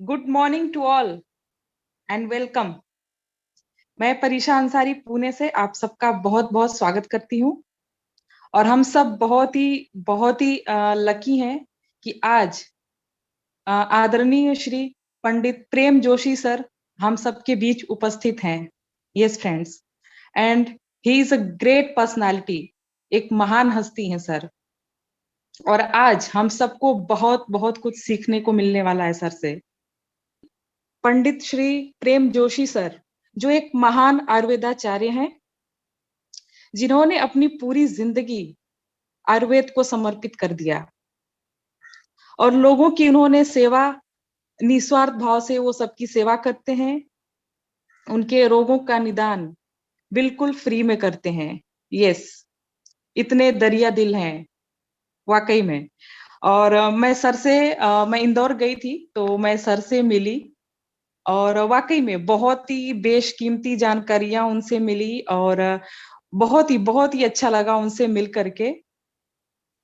Good morning to all and welcome. मैं परीशा अंसारी पुणे से आप सबका बहुत बहुत स्वागत करती हूँ। और हम सब बहुत ही लकी हैं कि आज आदरणीय श्री पंडित प्रेम जोशी सर हम सबके बीच उपस्थित हैं। Yes friends, and he is a great personality. एक महान हस्ती हैं सर। और आज हम सबको बहुत बहुत कुछ सीखने को मिलने वाला है सर से। पंडित श्री प्रेम जोशी सर जो एक महान आयुर्वेदाचार्य हैं, जिन्होंने अपनी पूरी जिंदगी आयुर्वेद को समर्पित कर दिया और लोगों की उन्होंने सेवा निस्वार्थ भाव से वो सबकी सेवा करते हैं। उनके रोगों का निदान बिल्कुल फ्री में करते हैं। यस, इतने दरिया दिल हैं वाकई में। और मैं इंदौर गई थी तो मैं सर से मिली और वाकई में बहुत ही बेशकीमती जानकारियां उनसे मिली और बहुत ही अच्छा लगा उनसे मिल करके।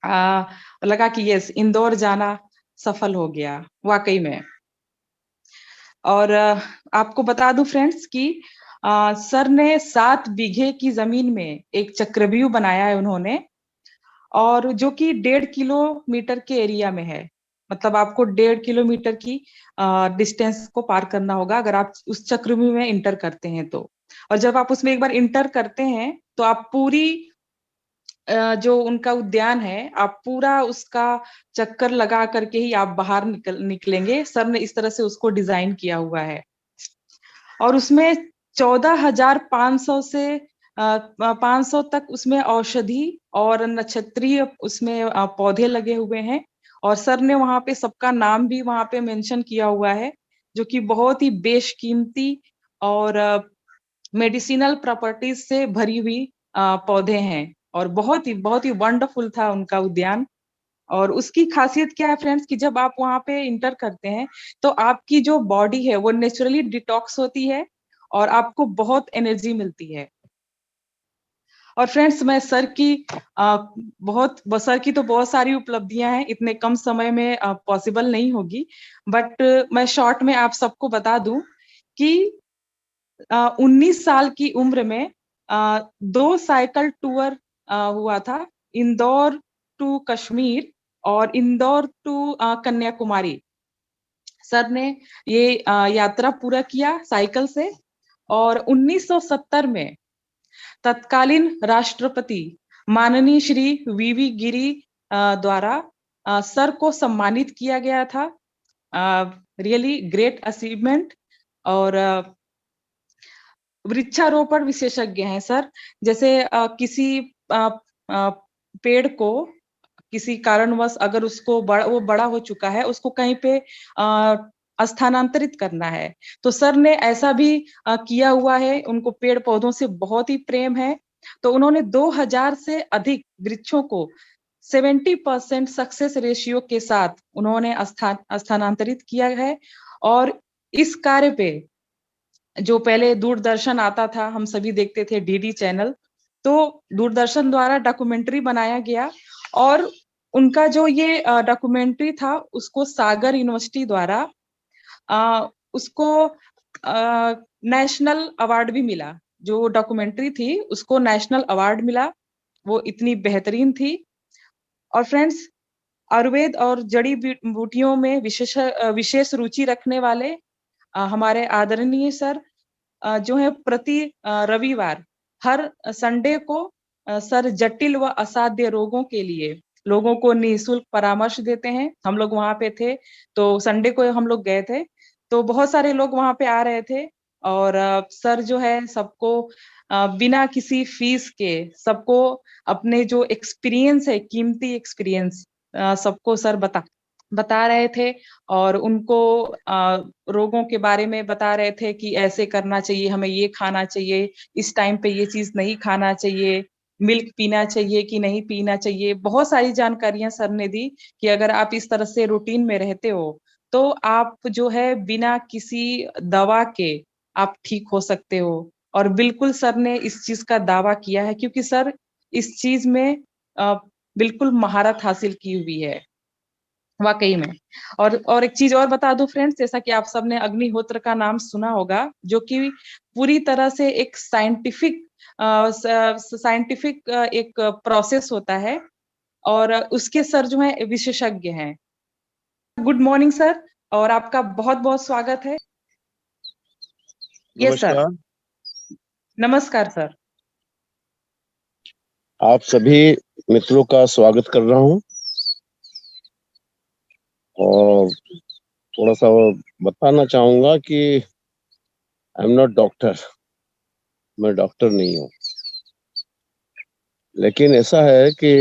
आ, लगा कि यस, इंदौर जाना सफल हो गया वाकई में। और आपको बता दूं फ्रेंड्स कि सर ने 7 बीघे की जमीन में एक चक्रव्यूह बनाया है उन्होंने, और जो कि 1.5 किलोमीटर के एरिया में है। मतलब आपको 1.5 किलोमीटर की डिस्टेंस को पार करना होगा अगर आप उस चक्रव्यूह में इंटर करते हैं तो। और जब आप उसमें एक बार इंटर करते हैं तो आप पूरी जो उनका उद्यान है आप पूरा उसका चक्कर लगा करके ही आप बाहर निकलेंगे। सर ने इस तरह से उसको डिजाइन किया हुआ है। और उसमें 14,500 से 500 तक उसमें औषधि और नक्षत्रीय उसमें पौधे लगे हुए हैं। और सर ने वहां पे सबका नाम भी वहां पे मेंशन किया हुआ है, जो कि बहुत ही बेशकीमती और मेडिसिनल प्रॉपर्टीज से भरी हुई पौधे हैं। और बहुत ही वंडरफुल था उनका उद्यान। और उसकी खासियत क्या है फ्रेंड्स कि जब आप वहां पे इंटर करते हैं तो आपकी जो बॉडी है वो नेचुरली डिटॉक्स होती है और आपको बहुत एनर्जी मिलती है। और फ्रेंड्स, मैं सर की सर की तो बहुत सारी उपलब्धियां हैं, इतने कम समय में पॉसिबल नहीं होगी। बट मैं शॉर्ट में आप सबको बता दूं कि 19 साल की उम्र में 2 साइकिल टूर हुआ था, इंदौर टू कश्मीर और इंदौर टू कन्याकुमारी। सर ने ये यात्रा पूरा किया साइकिल से। और 1970 में तत्कालीन राष्ट्रपति माननीय श्री वीवी गिरी द्वारा सर को सम्मानित किया गया था। Really great achievement. और वृक्षारोपण विशेषज्ञ हैं सर। जैसे किसी अ, पेड़ को किसी कारणवश अगर वो बड़ा हो चुका है, उसको कहीं पे स्थानांतरित करना है, तो सर ने ऐसा भी किया हुआ है। उनको पेड़ पौधों से बहुत ही प्रेम है, तो उन्होंने 2000 से अधिक वृक्षों को 70% सक्सेस रेशियो के साथ उन्होंने स्थानांतरित किया है। और इस कार्य पे जो पहले दूरदर्शन आता था, हम सभी देखते थे डीडी चैनल, तो दूरदर्शन द्वारा डॉक्यूमेंट्री बनाया गया। और उनका जो ये डॉक्यूमेंट्री था उसको सागर यूनिवर्सिटी द्वारा उसको नेशनल अवार्ड भी मिला। जो डॉक्यूमेंट्री थी उसको नेशनल अवार्ड मिला, वो इतनी बेहतरीन थी। और फ्रेंड्स, आयुर्वेद और जड़ी बूटियों में विशेष रुचि रखने वाले हमारे आदरणीय सर जो है प्रति रविवार हर संडे को सर जटिल व असाध्य रोगों के लिए लोगों को निःशुल्क परामर्श देते हैं। हम लोग वहां पे थे तो संडे को हम लोग गए थे, तो बहुत सारे लोग वहां पे आ रहे थे। और सर जो है सबको बिना किसी फीस के सबको अपने जो एक्सपीरियंस है, कीमती एक्सपीरियंस सबको सर बता रहे थे। और उनको रोगों के बारे में बता रहे थे कि ऐसे करना चाहिए, हमें ये खाना चाहिए, इस टाइम पे ये चीज नहीं खाना चाहिए, मिल्क पीना चाहिए कि नहीं पीना चाहिए। बहुत सारी जानकारियां सर ने दी कि अगर आप इस तरह से रूटीन में रहते हो तो आप जो है बिना किसी दवा के आप ठीक हो सकते हो। और बिल्कुल सर ने इस चीज का दावा किया है, क्योंकि सर इस चीज में अ, बिल्कुल महारत हासिल की हुई है। वाकई में। और एक चीज और बता दूं फ्रेंड्स, जैसा कि आप सबने अग्निहोत्र का नाम सुना होगा, जो कि पूरी तरह से एक साइंटिफिक एक प्रोसेस होता है, और उसके सर जो है विशेषज्ञ हैं। गुड मॉर्निंग सर, और आपका बहुत बहुत स्वागत है। Yes sir. नमस्कार। नमस्कार सर। आप सभी मित्रों का स्वागत कर रहा हूं और थोड़ा सा बताना चाहूंगा कि आई एम नॉट डॉक्टर, मैं डॉक्टर नहीं हूं। लेकिन ऐसा है कि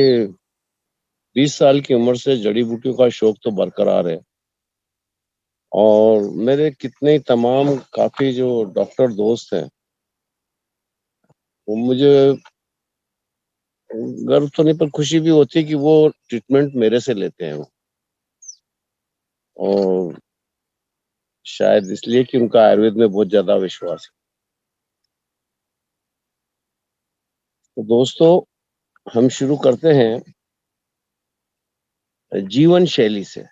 20 साल की उम्र से जड़ी बूटियों का शौक तो बरकरार है और मेरे कितने तमाम काफी जो डॉक्टर दोस्त हैं वो मुझे गर्व तो नहीं पर खुशी भी होती है कि वो ट्रीटमेंट मेरे से लेते हैं और शायद इसलिए कि उनका आयुर्वेद में बहुत ज्यादा विश्वास है। तो दोस्तों, हम शुरू करते हैं जीवन शैली से।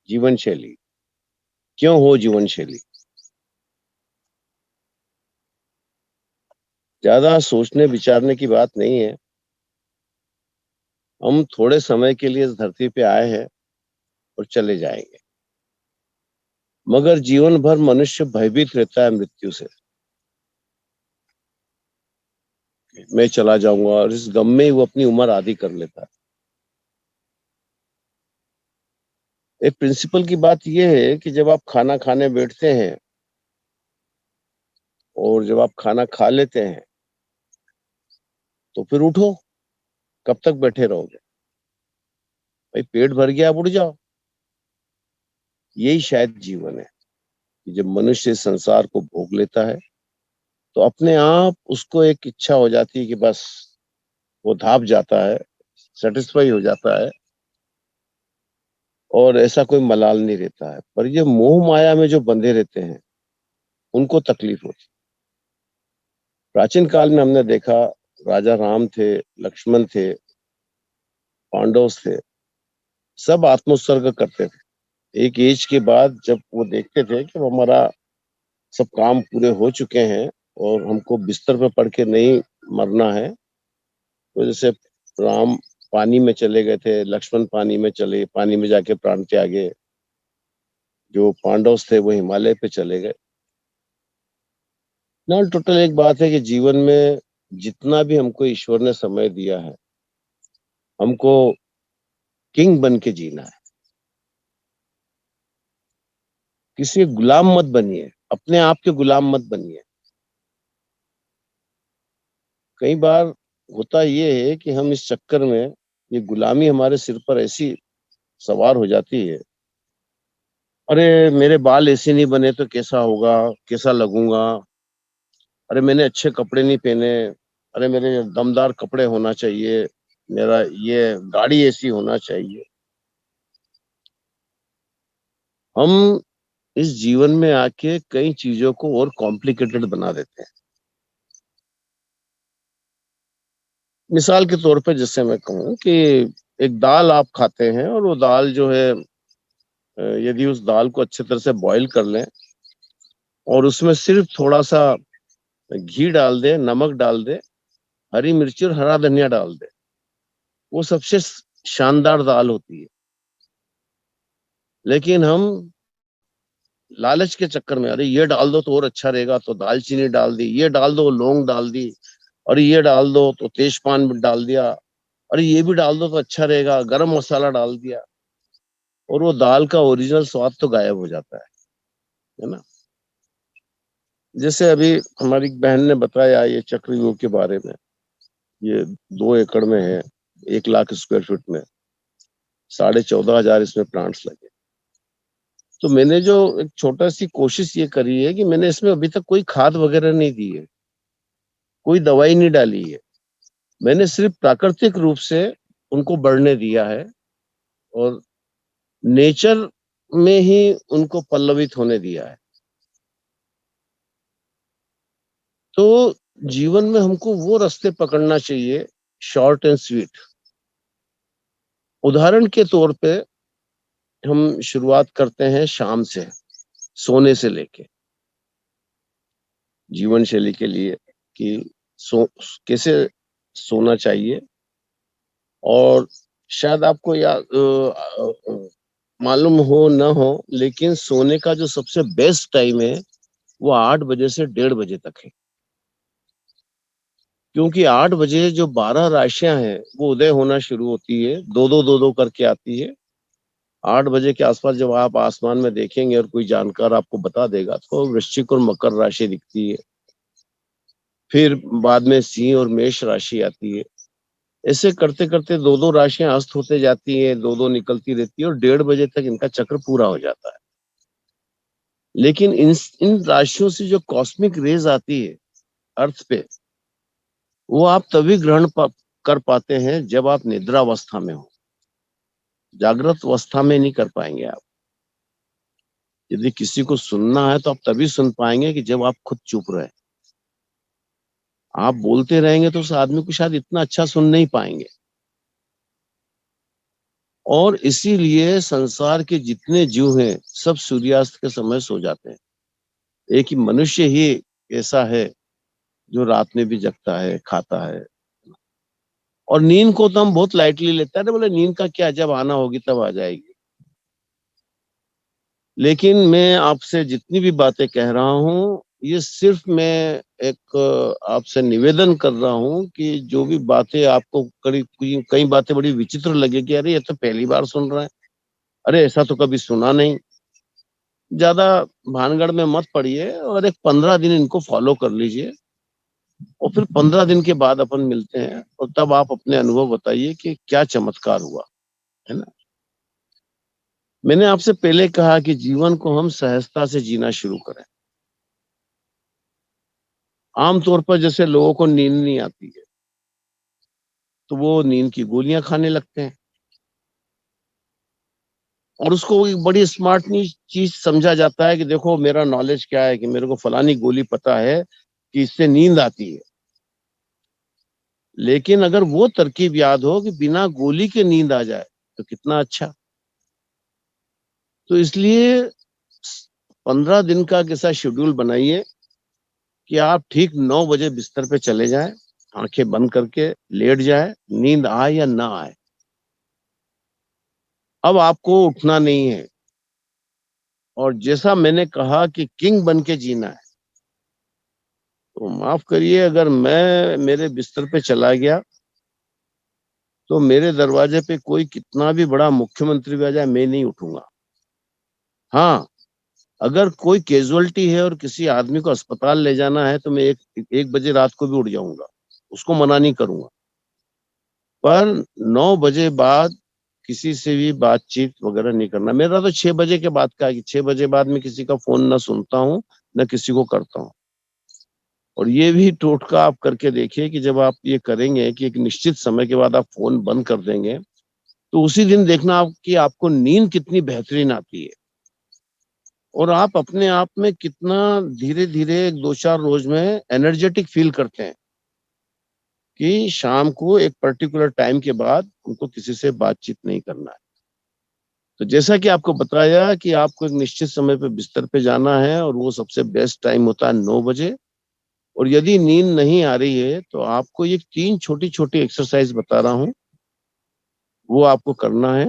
जीवन शैली क्यों हो? जीवन शैली ज्यादा सोचने विचारने की बात नहीं है। हम थोड़े समय के लिए इस धरती पे आए हैं और चले जाएंगे, मगर जीवन भर मनुष्य भयभीत रहता है मृत्यु से। मैं चला जाऊंगा, और इस गम में ही वो अपनी उम्र आधी कर लेता है। एक प्रिंसिपल की बात यह है कि जब आप खाना खाने बैठते हैं और जब आप खाना खा लेते हैं तो फिर उठो। कब तक बैठे रहोगे? भाई पेट भर गया, अब उठ जाओ। यही शायद जीवन है कि जब मनुष्य इस संसार को भोग लेता है तो अपने आप उसको एक इच्छा हो जाती है कि बस वो धाप जाता है, सेटिस्फाई हो जाता है और ऐसा कोई मलाल नहीं रहता है। पर ये मोह माया में जो बंधे रहते हैं उनको तकलीफ होती है। प्राचीन काल में हमने देखा, राजा राम थे, लक्ष्मण थे, पांडव थे, सब आत्मोत्सर्ग करते थे। एक एज के बाद जब वो देखते थे कि वो हमारा सब काम पूरे हो चुके हैं और हमको बिस्तर पे पड़ के नहीं मरना है, तो जैसे राम पानी में चले गए थे, लक्ष्मण पानी में जाके प्राण त्यागे। जो पांडव थे वो हिमालय पे चले गए ना। टोटल एक बात है कि जीवन में जितना भी हमको ईश्वर ने समय दिया है, हमको किंग बन के जीना है। किसी के गुलाम मत बनिए, अपने आप के गुलाम मत बनिए। कई बार होता ये है कि हम इस चक्कर में, ये गुलामी हमारे सिर पर ऐसी सवार हो जाती है, अरे मेरे बाल ऐसे नहीं बने तो कैसा होगा, कैसा लगूंगा, अरे मैंने अच्छे कपड़े नहीं पहने, अरे मेरे दमदार कपड़े होना चाहिए, मेरा ये गाड़ी ऐसी होना चाहिए। हम इस जीवन में आके कई चीजों को और कॉम्प्लिकेटेड बना देते हैं। मिसाल के तौर पे जैसे मैं कहूँ कि एक दाल आप खाते हैं और वो दाल जो है, यदि उस दाल को अच्छे तरह से बॉईल कर लें और उसमें सिर्फ थोड़ा सा घी डाल दें, नमक डाल दें, हरी मिर्ची और हरा धनिया डाल दें, वो सबसे शानदार दाल होती है। लेकिन हम लालच के चक्कर में, अरे ये डाल दो तो और अच्छा रहेगा, तो दालचीनी डाल दी, ये डाल दो लौंग डाल दी, और ये डाल दो तो तेजपान भी डाल दिया, अरे ये भी डाल दो तो अच्छा रहेगा, गरम मसाला डाल दिया, और वो दाल का ओरिजिनल स्वाद तो गायब हो जाता है ना। जैसे अभी हमारी बहन ने बताया ये चक्रव्यूह के बारे में, ये 2 एकड़ में है, 1 लाख स्क्वायर फीट में 14,500 इसमें प्लांट्स लगे। तो मैंने जो एक छोटा सी कोशिश ये करी है कि मैंने इसमें अभी तक कोई खाद वगैरह नहीं दी है, कोई दवाई नहीं डाली है। मैंने सिर्फ प्राकृतिक रूप से उनको बढ़ने दिया है और नेचर में ही उनको पल्लवित होने दिया है। तो जीवन में हमको वो रास्ते पकड़ना चाहिए, शॉर्ट एंड स्वीट। उदाहरण के तौर पे हम शुरुआत करते हैं शाम से, सोने से लेके जीवन शैली के लिए कि कैसे सोना चाहिए। और शायद आपको मालूम हो न हो, लेकिन सोने का जो सबसे बेस्ट टाइम है वो 8 बजे से 1:30 बजे तक है। क्योंकि 8 बजे जो 12 राशियां हैं वो उदय होना शुरू होती है, दो करके आती है। 8 बजे के आसपास जब आप आसमान में देखेंगे और कोई जानकार आपको बता देगा तो वृश्चिक और मकर राशि दिखती है, फिर बाद में सिंह और मेष राशि आती है। ऐसे करते करते दो राशियां अस्त होते जाती है, दो निकलती रहती है और 1:30 बजे तक इनका चक्र पूरा हो जाता है। लेकिन इन राशियों से जो कॉस्मिक रेज आती है अर्थ पे, वो आप तभी कर पाते हैं जब आप निद्रावस्था में हो। जागृत अवस्था में नहीं कर पाएंगे आप। यदि किसी को सुनना है तो आप तभी सुन पाएंगे कि जब आप खुद चुप रहे। आप बोलते रहेंगे तो उस आदमी को शायद इतना अच्छा सुन नहीं पाएंगे। और इसीलिए संसार के जितने जीव हैं सब सूर्यास्त के समय सो जाते हैं। एक ही मनुष्य ही ऐसा है जो रात में भी जगता है, खाता है। और नींद को तो हम बहुत लाइटली लेते हैं, बोले नींद का क्या, जब आना होगी तब आ जाएगी। लेकिन मैं आपसे जितनी भी बातें कह रहा हूँ, ये सिर्फ मैं एक आपसे निवेदन कर रहा हूँ कि जो भी बातें आपको कई बातें बड़ी विचित्र लगेगी, अरे ये तो पहली बार सुन रहा है, अरे ऐसा तो कभी सुना नहीं। ज्यादा भानगढ़ में मत पड़िए और एक 15 दिन इनको फॉलो कर लीजिए और फिर 15 दिन के बाद अपन मिलते हैं और तब आप अपने अनुभव बताइए कि क्या चमत्कार हुआ, है ना। मैंने आपसे पहले कहा कि जीवन को हम सहजता से जीना शुरू करें। आमतौर पर जैसे लोगों को नींद नहीं आती है तो वो नींद की गोलियां खाने लगते हैं और उसको एक बड़ी स्मार्ट चीज समझा जाता है कि देखो मेरा नॉलेज क्या है कि मेरे को फलानी गोली पता है कि इससे नींद आती है। लेकिन अगर वो तरकीब याद हो कि बिना गोली के नींद आ जाए तो कितना अच्छा। तो इसलिए 15 दिन का कैसा शेड्यूल बनाइए कि आप ठीक 9 बजे बिस्तर पे चले जाएं, आंखें बंद करके लेट जाए, नींद आए या ना आए। अब आपको उठना नहीं है और जैसा मैंने कहा कि किंग बन के जीना है। तो माफ करिए, अगर मैं मेरे बिस्तर पे चला गया तो मेरे दरवाजे पे कोई कितना भी बड़ा मुख्यमंत्री भी आ जाए, मैं नहीं उठूंगा। हाँ, अगर कोई कैजुअलिटी है और किसी आदमी को अस्पताल ले जाना है तो मैं 1 बजे रात को भी उठ जाऊंगा, उसको मना नहीं करूंगा। पर 9 बजे बाद किसी से भी बातचीत वगैरह नहीं करना। मेरा तो 6 बजे के बाद का है कि 6 बजे बाद में किसी का फोन ना सुनता हूँ न किसी को करता हूँ। और ये भी टोटका आप करके देखिए कि जब आप ये करेंगे कि एक निश्चित समय के बाद आप फोन बंद कर देंगे तो उसी दिन देखना आप कि आपको नींद कितनी बेहतरीन आती है और आप अपने आप में कितना धीरे धीरे 2-4 रोज में एनर्जेटिक फील करते हैं कि शाम को एक पर्टिकुलर टाइम के बाद उनको किसी से बातचीत नहीं करना है। तो जैसा कि आपको बताया कि आपको एक निश्चित समय पे बिस्तर पे जाना है और वो सबसे बेस्ट टाइम होता है 9 बजे। और यदि नींद नहीं आ रही है तो आपको ये 3 छोटी छोटी एक्सरसाइज बता रहा हूँ, वो आपको करना है।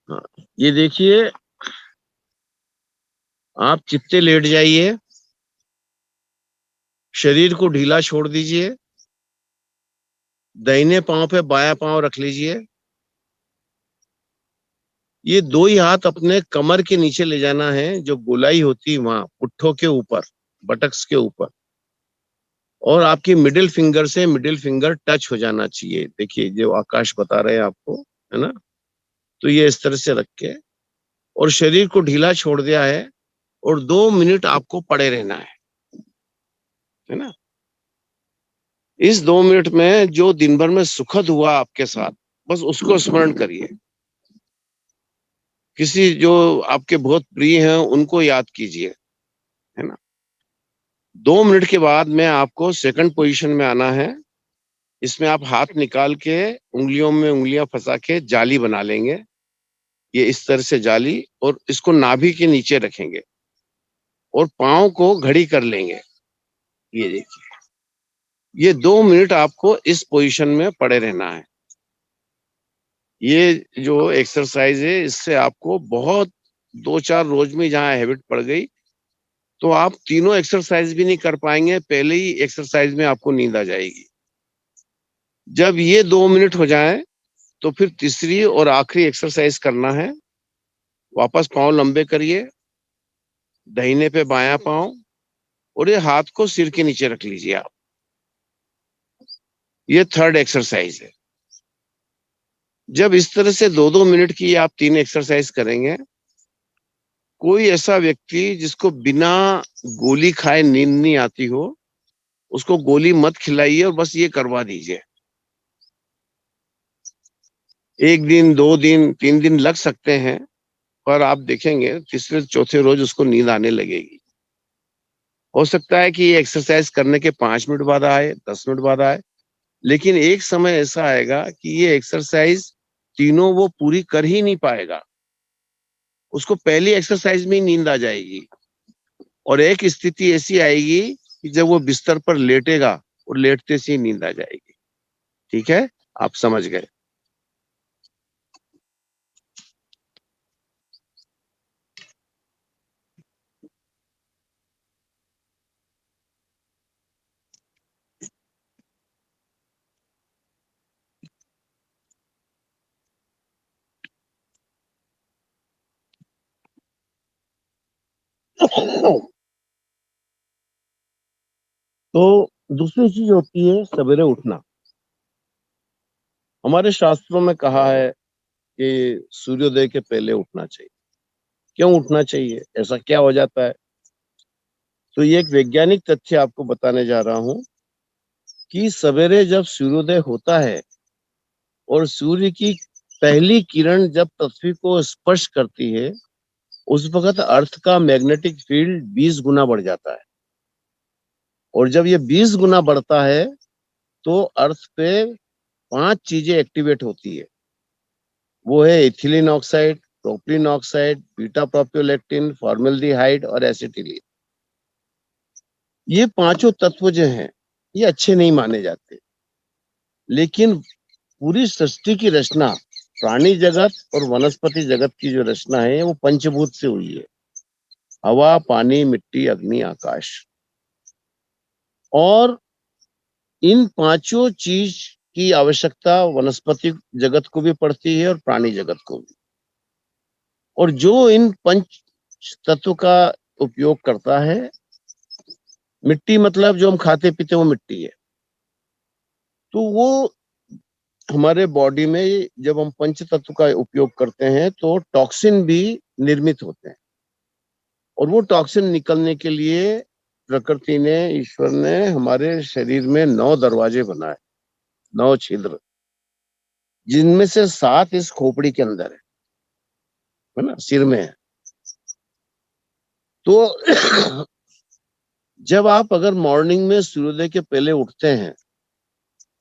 हाँ, ये देखिए, आप चित्ते लेट जाइए, शरीर को ढीला छोड़ दीजिए, दाहिने पांव पे बायां पांव रख लीजिए। ये 2 ही हाथ अपने कमर के नीचे ले जाना है, जो गोलाई होती है वहां पुट्ठों के ऊपर, बटक्स के ऊपर। और आपकी मिडिल फिंगर से मिडिल फिंगर टच हो जाना चाहिए। देखिए जो आकाश बता रहे हैं आपको, है ना। तो ये इस तरह से रख के और शरीर को ढीला छोड़ दिया है और 2 मिनट आपको पड़े रहना है ना। इस 2 मिनट में जो दिन भर में सुखद हुआ आपके साथ, बस उसको स्मरण करिए। किसी जो आपके बहुत प्रिय हैं उनको याद कीजिए, है ना। 2 मिनट के बाद में आपको सेकंड पोजीशन में आना है। इसमें आप हाथ निकाल के उंगलियों में उंगलियां फंसा के जाली बना लेंगे। ये इस तरह से जाली, और इसको नाभि के नीचे रखेंगे और पाँव को घड़ी कर लेंगे। ये देखिए, ये 2 मिनट आपको इस पोजीशन में पड़े रहना है। ये जो एक्सरसाइज है इससे आपको बहुत 2-4 रोज में जहाँ हैबिट पड़ गई तो आप तीनों एक्सरसाइज भी नहीं कर पाएंगे, पहले ही एक्सरसाइज में आपको नींद आ जाएगी। जब ये 2 मिनट हो जाए तो फिर तीसरी और आखिरी एक्सरसाइज करना है। वापस पाँव लंबे करिए, दाहिने पे बायां पाँव, और ये हाथ को सिर के नीचे रख लीजिए आप। ये थर्ड एक्सरसाइज है। जब इस तरह से 2-2 मिनट की आप 3 एक्सरसाइज करेंगे, कोई ऐसा व्यक्ति जिसको बिना गोली खाए नींद नहीं आती हो, उसको गोली मत खिलाइए और बस ये करवा दीजिए। 1 दिन, 2 दिन, 3 दिन लग सकते हैं, पर आप देखेंगे तीसरे चौथे रोज उसको नींद आने लगेगी। हो सकता है कि ये एक्सरसाइज करने के 5 मिनट बाद आए, 10 मिनट बाद आए, लेकिन एक समय ऐसा आएगा कि ये एक्सरसाइज तीनों वो पूरी कर ही नहीं पाएगा। उसको पहली एक्सरसाइज में ही नींद आ जाएगी, और एक स्थिति ऐसी आएगी कि जब वो बिस्तर पर लेटेगा और लेटते से ही नींद आ जाएगी। ठीक है, आप समझ गए। तो दूसरी चीज होती है सवेरे उठना। हमारे शास्त्रों में कहा है कि सूर्योदय के पहले उठना चाहिए। क्यों उठना चाहिए, ऐसा क्या हो जाता है? तो ये एक वैज्ञानिक तथ्य आपको बताने जा रहा हूं कि सवेरे जब सूर्योदय होता है और सूर्य की पहली किरण जब पृथ्वी को स्पर्श करती है, उस वक्त अर्थ का मैग्नेटिक फील्ड 20 गुना बढ़ जाता है। और जब ये 20 गुना बढ़ता है तो अर्थ पे 5 चीजें एक्टिवेट होती है। वो है ethylene oxide, propylene oxide, beta propiolactone, formaldehyde और एसिटिलीन। ये पांचों तत्व जो हैं ये अच्छे नहीं माने जाते, लेकिन पूरी सृष्टि की रचना, प्राणी जगत और वनस्पति जगत की जो रचना है वो पंचभूत से हुई है। हवा, पानी, मिट्टी, अग्नि, आकाश। और इन पांचों चीज की आवश्यकता वनस्पति जगत को भी पड़ती है और प्राणी जगत को भी। और जो इन पंच तत्व का उपयोग करता है, मिट्टी मतलब जो हम खाते पीते वो मिट्टी है, तो वो हमारे बॉडी में जब हम पंच तत्व का उपयोग करते हैं तो टॉक्सिन भी निर्मित होते हैं। और वो टॉक्सिन निकलने के लिए प्रकृति ने, ईश्वर ने हमारे शरीर में 9 दरवाजे बनाए, 9 छिद्र, जिनमें से 7 इस खोपड़ी के अंदर है ना, सिर में है। तो जब आप अगर मॉर्निंग में सूर्योदय के पहले उठते हैं,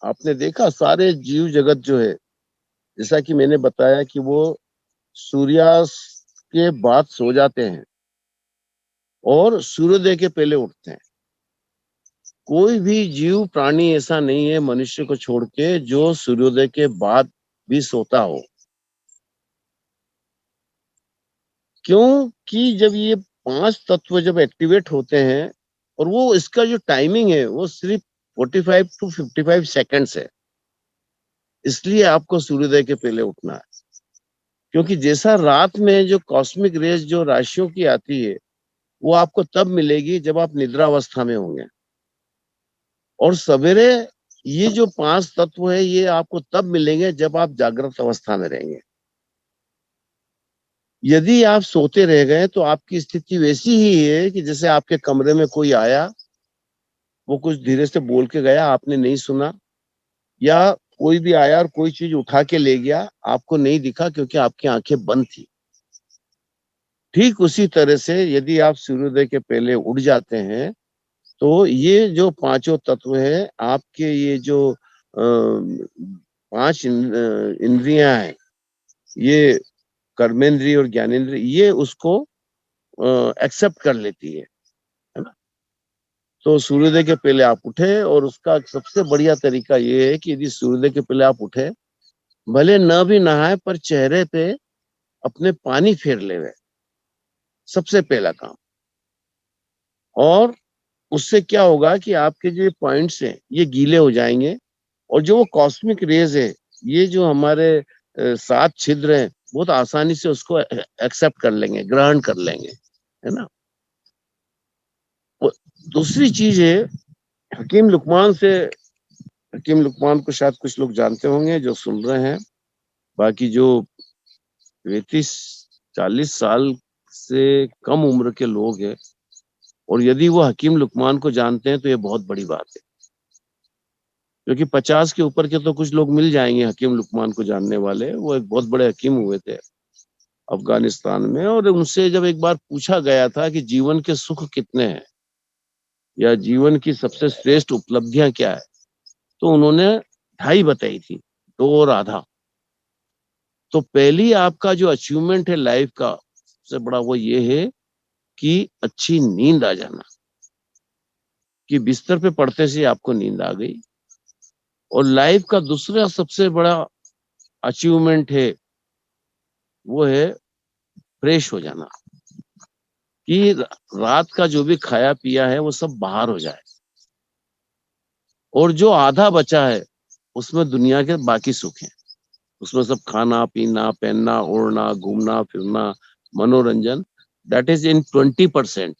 आपने देखा सारे जीव जगत जो है, जैसा कि मैंने बताया कि वो सूर्यास्त के बाद सो जाते हैं और सूर्योदय के पहले उठते हैं। कोई भी जीव प्राणी ऐसा नहीं है मनुष्य को छोड़ के जो सूर्योदय के बाद भी सोता हो। क्योंकि जब ये 5 तत्व जब एक्टिवेट होते हैं, और वो इसका जो टाइमिंग है वो सिर्फ 45 टू 55 सेकेंड्स है, इसलिए आपको सूर्योदय के पहले उठना है। क्योंकि जैसा रात में जो कॉस्मिक रेज जो राशियों की आती है वो आपको तब मिलेगी जब आप निद्रावस्था में होंगे, और सवेरे ये जो 5 तत्व है ये आपको तब मिलेंगे जब आप जागृत अवस्था में रहेंगे। यदि आप सोते रह गए तो आपकी स्थिति वैसी ही है कि जैसे आपके कमरे में कोई आया वो कुछ धीरे से बोल के गया, आपने नहीं सुना, या कोई भी आया और कोई चीज उठा के ले गया, आपको नहीं दिखा क्योंकि आपकी आंखें बंद थी। ठीक उसी तरह से यदि आप सूर्योदय के पहले उठ जाते हैं, तो ये जो पांचों तत्व है, आपके ये जो 5 इंद्रियां हैं, ये कर्मेंद्रिय और ज्ञानेंद्रिय, ये उसको एक्सेप्ट कर लेती है ना। तो सूर्योदय के पहले आप उठे, और उसका सबसे बढ़िया तरीका ये है कि यदि सूर्योदय के पहले आप उठे, भले न भी नहाए पर चेहरे पे अपने पानी फेर ले हुए, सबसे पहला काम। और उससे क्या होगा कि आपके जो पॉइंट्स हैं ये गीले हो जाएंगे, और जो वो कॉस्मिक रेज है, ये जो हमारे 7 छिद्र हैं, बहुत आसानी से उसको एक्सेप्ट कर लेंगे, ग्रहण कर लेंगे, है ना। दूसरी चीज है, हकीम लुकमान से, हकीम लुकमान को शायद कुछ लोग जानते होंगे जो सुन रहे हैं, बाकी जो 35-40 साल से कम उम्र के लोग हैं, और यदि वो हकीम लुकमान को जानते हैं तो ये बहुत बड़ी बात है, क्योंकि 50 के ऊपर के तो कुछ लोग मिल जाएंगे हकीम लुकमान को जानने वाले। वो एक बहुत बड़े हकीम हुए थे अफगानिस्तान में, और उनसे जब एक बार पूछा गया था कि जीवन के सुख कितने हैं, या जीवन की सबसे श्रेष्ठ उपलब्धियां क्या है, तो उन्होंने 2.5 बताई थी, 2 और आधा। तो पहली आपका जो अचीवमेंट है लाइफ का सबसे बड़ा, वो ये है कि अच्छी नींद आ जाना, कि बिस्तर पे पड़ते से आपको नींद आ गई। और लाइफ का दूसरा सबसे बड़ा अचीवमेंट है, वो है फ्रेश हो जाना, कि रात का जो भी खाया पिया है वो सब बाहर हो जाए, और जो आधा बचा है उसमें दुनिया के बाकी सुख हैं। उसमें सब खाना पीना, पहनना, ओढ़ना, घूमना फिरना, मनोरंजन, दैट इज इन 20%।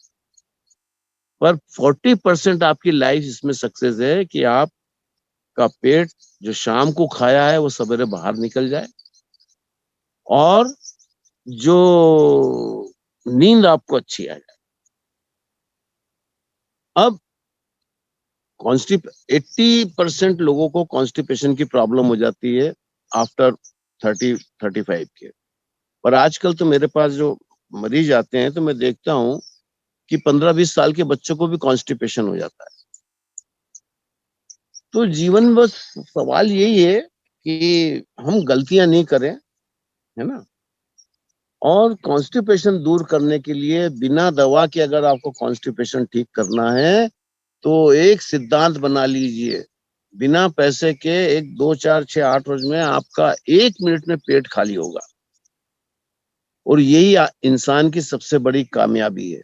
पर 40% आपकी लाइफ इसमें सक्सेस है कि आपका पेट जो शाम को खाया है वो सवेरे बाहर निकल जाए, और जो नींद आपको अच्छी आ जाए। अब कॉन्स्टिप 80% लोगों को कॉन्स्टिपेशन की प्रॉब्लम हो जाती है आफ्टर 30-35 के। पर आजकल तो मेरे पास जो मरीज आते हैं तो मैं देखता हूँ कि 15-20 साल के बच्चों को भी कॉन्स्टिपेशन हो जाता है। तो जीवन में बस सवाल यही है कि हम गलतियां नहीं करें, है ना। और कॉन्स्टिपेशन दूर करने के लिए बिना दवा के अगर आपको कॉन्स्टिपेशन ठीक करना है, तो एक सिद्धांत बना लीजिए, बिना पैसे के 1 2 4 6 8 रोज में आपका 1 मिनट में पेट खाली होगा। और यही इंसान की सबसे बड़ी कामयाबी है।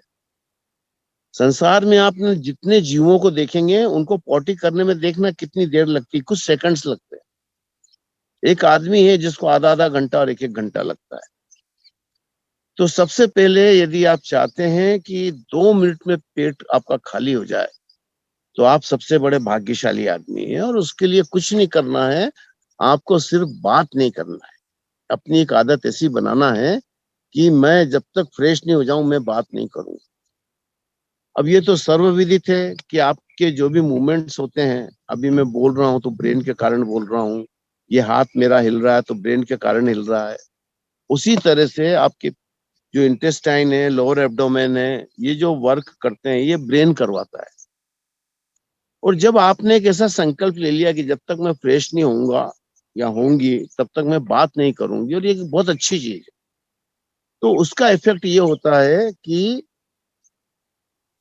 संसार में आपने जितने जीवों को देखेंगे, उनको पॉटी करने में देखना कितनी देर लगती है, कुछ सेकंड्स लगते हैं। एक आदमी है जिसको आधा आधा घंटा और 1 1 घंटा लगता है। तो सबसे पहले यदि आप चाहते हैं कि 2 मिनट में पेट आपका खाली हो जाए, तो आप सबसे बड़े भाग्यशाली आदमी हैं। और उसके लिए कुछ नहीं करना है, आपको सिर्फ बात नहीं करना है। अपनी एक आदत ऐसी बनाना है कि मैं जब तक फ्रेश नहीं हो जाऊं मैं बात नहीं करूं। अब ये तो सर्वविदित है कि आपके जो भी मूवमेंट्स होते हैं, अभी मैं बोल रहा हूं तो ब्रेन के कारण बोल रहा हूँ, ये हाथ मेरा हिल रहा है तो ब्रेन के कारण हिल रहा है। उसी तरह से आपके जो इंटेस्टाइन है, लोअर एब्डोमेन है, ये जो वर्क करते हैं ये ब्रेन करवाता है। और जब आपने एक ऐसा संकल्प ले लिया कि जब तक मैं फ्रेश नहीं होऊंगा या होंगी तब तक मैं बात नहीं करूंगी, और ये एक बहुत अच्छी चीज है, तो उसका इफेक्ट ये होता है कि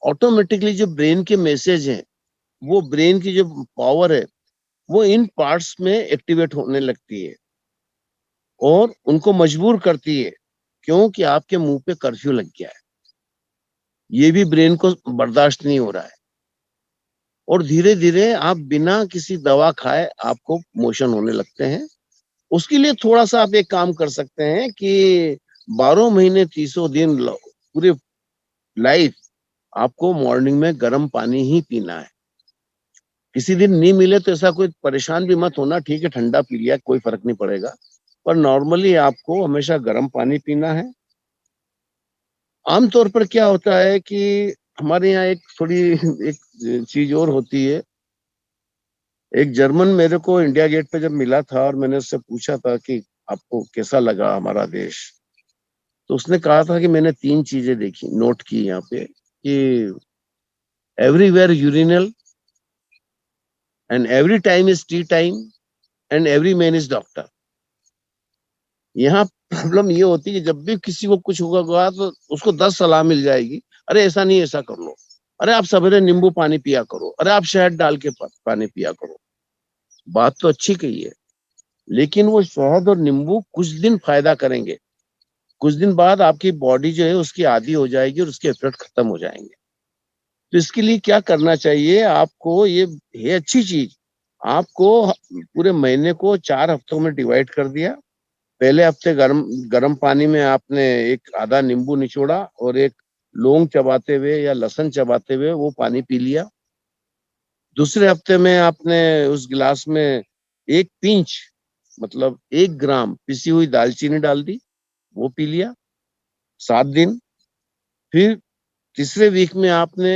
ऑटोमेटिकली जो ब्रेन के मैसेज हैं, वो ब्रेन की जो पावर है वो इन पार्ट्स में एक्टिवेट होने लगती है, और उनको मजबूर करती है, क्योंकि आपके मुंह पे कर्फ्यू लग गया है। ये भी ब्रेन को बर्दाश्त नहीं हो रहा है, और धीरे धीरे आप बिना किसी दवा खाए आपको मोशन होने लगते हैं। उसके लिए थोड़ा सा आप एक काम कर सकते हैं कि 12 महीने 30 दिन पूरे लाइफ आपको मॉर्निंग में गर्म पानी ही पीना है। किसी दिन नहीं मिले तो ऐसा कोई परेशान भी मत होना, ठीक है ठंडा पी लिया कोई फर्क नहीं पड़ेगा, पर नॉर्मली आपको हमेशा गर्म पानी पीना है। आमतौर पर क्या होता है कि हमारे यहाँ एक थोड़ी एक चीज और होती है। एक जर्मन मेरे को इंडिया गेट पे जब मिला था और मैंने उससे पूछा था कि आपको कैसा लगा हमारा देश, तो उसने कहा था कि मैंने तीन चीजें देखी, नोट की यहाँ पे, कि everywhere urinal, and every time is T time, and every man is doctor. यहाँ प्रॉब्लम ये होती है कि जब भी किसी को कुछ होगा तो उसको 10 सलाह मिल जाएगी। अरे ऐसा नहीं, ऐसा कर लो, अरे आप सवेरे नींबू पानी पिया करो, अरे आप शहद डाल के पानी पिया करो। बात तो अच्छी कही है, लेकिन वो शहद और नींबू कुछ दिन फायदा करेंगे, कुछ दिन बाद आपकी बॉडी जो है उसकी आदी हो जाएगी और उसके इफेक्ट खत्म हो जाएंगे। तो इसके लिए क्या करना चाहिए आपको, ये है अच्छी चीज। आपको पूरे महीने को 4 हफ्तों में डिवाइड कर दिया। पहले हफ्ते गर्म गर्म पानी में आपने एक आधा नींबू निचोड़ा और एक लौंग चबाते हुए या लहसुन चबाते हुए वो पानी पी लिया। दूसरे हफ्ते में आपने उस गिलास में एक पिंच, मतलब 1 ग्राम पिसी हुई दालचीनी डाल दी, वो पी लिया 7 दिन। फिर तीसरे वीक में आपने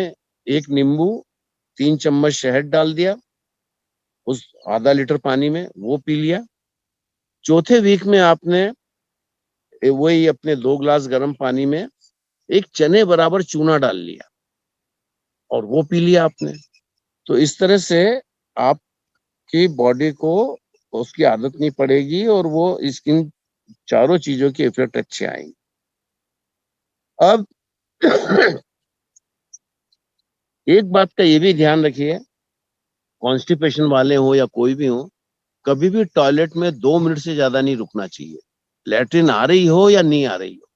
एक नींबू, 3 चम्मच शहद डाल दिया उस आधा लीटर पानी में, वो पी लिया। चौथे वीक में आपने वही अपने 2 गिलास गर्म पानी में एक चने बराबर चूना डाल लिया और वो पी लिया आपने। तो इस तरह से आपकी बॉडी को उसकी आदत नहीं पड़ेगी और वो इन चारों चीजों के इफेक्ट अच्छे आएंगे। अब एक बात का ये भी ध्यान रखिए, कॉन्स्टिपेशन वाले हो या कोई भी हो, कभी भी टॉयलेट में 2 मिनट से ज्यादा नहीं रुकना चाहिए। लैट्रिन आ रही हो या नहीं आ रही हो,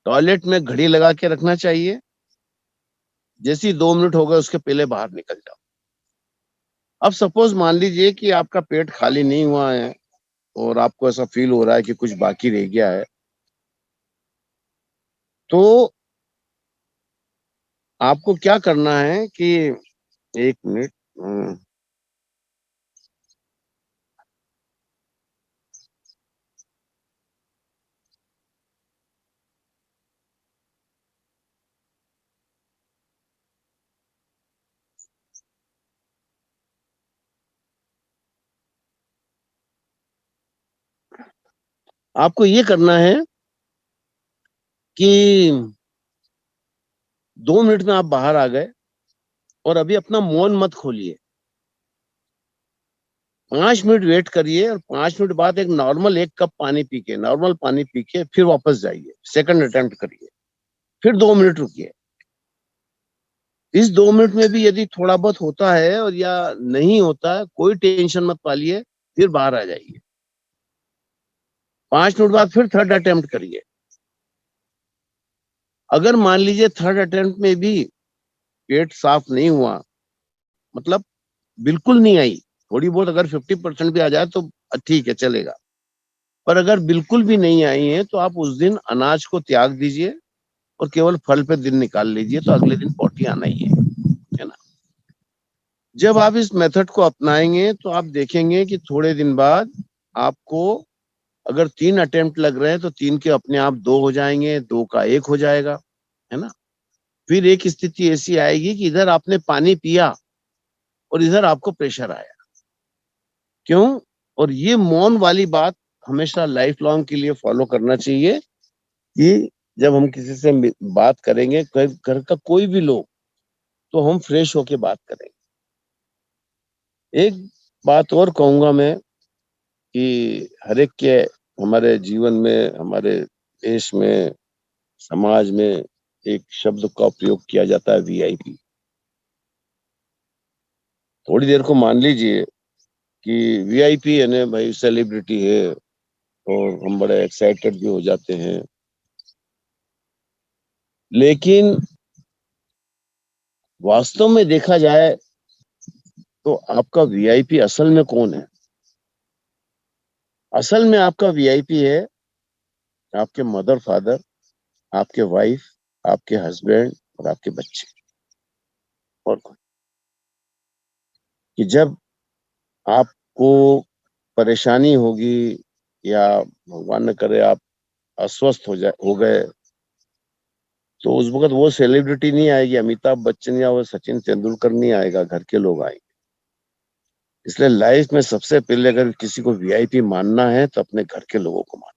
टॉयलेट में घड़ी लगा के रखना चाहिए। जैसे ही 2 मिनट हो गए उसके पहले बाहर निकल जाओ। अब सपोज मान लीजिए कि आपका पेट खाली नहीं हुआ है और आपको ऐसा फील हो रहा है कि कुछ बाकी रह गया है, तो आपको क्या करना है कि 1 मिनट, आपको ये करना है कि 2 मिनट में आप बाहर आ गए और अभी अपना मौन मत खोलिए। 5 मिनट वेट करिए और 5 मिनट बाद एक नॉर्मल 1 कप पानी पी के, नॉर्मल पानी पी के फिर वापस जाइए, सेकंड अटेम्प्ट करिए, फिर 2 मिनट रुकिए। इस 2 मिनट में भी यदि थोड़ा बहुत होता है और या नहीं होता है, कोई टेंशन मत पालिए, फिर बाहर आ जाइए। 5 मिनट बाद फिर थर्ड अटेम्प्ट करिए। अगर मान लीजिए थर्ड अटेम्प्ट में भी पेट साफ नहीं हुआ, मतलब बिल्कुल नहीं आई, थोड़ी बहुत अगर 50% भी आ जाए तो ठीक है, चलेगा। पर अगर बिल्कुल भी नहीं आई है तो आप उस दिन अनाज को त्याग दीजिए और केवल फल पे दिन निकाल लीजिए, तो अगले दिन पॉटी आना ही है ना। जब आप इस मेथड को अपनाएंगे तो आप देखेंगे कि थोड़े दिन बाद आपको अगर 3 अटेम्प्ट लग रहे हैं तो 3 के अपने आप 2 हो जाएंगे, 2 का 1 हो जाएगा, है ना। फिर एक स्थिति ऐसी आएगी कि इधर आपने पानी पिया और इधर आपको प्रेशर आया। क्यों? और ये मौन वाली बात हमेशा लाइफ लॉन्ग के लिए फॉलो करना चाहिए कि जब हम किसी से बात करेंगे, घर का कोई भी लोग, तो हम फ्रेश होके बात करेंगे। एक बात और कहूंगा मैं कि हर एक के हमारे जीवन में, हमारे देश में, समाज में एक शब्द का उपयोग किया जाता है, वीआईपी। थोड़ी देर को मान लीजिए कि वीआईपी है ना भाई, सेलिब्रिटी है, और हम बड़े एक्साइटेड भी हो जाते हैं। लेकिन वास्तव में देखा जाए तो आपका वीआईपी असल में कौन है? असल में आपका वीआईपी है आपके मदर फादर, आपके वाइफ, आपके हस्बैंड और आपके बच्चे। और कोई? कि जब आपको परेशानी होगी या भगवान न करे आप अस्वस्थ हो गए, तो उस वक्त वो सेलिब्रिटी नहीं आएगी, अमिताभ बच्चन या वो सचिन तेंदुलकर नहीं आएगा, घर के लोग आएंगे। इसलिए लाइफ में सबसे पहले अगर किसी को वीआईपी मानना है तो अपने घर के लोगों को मानना।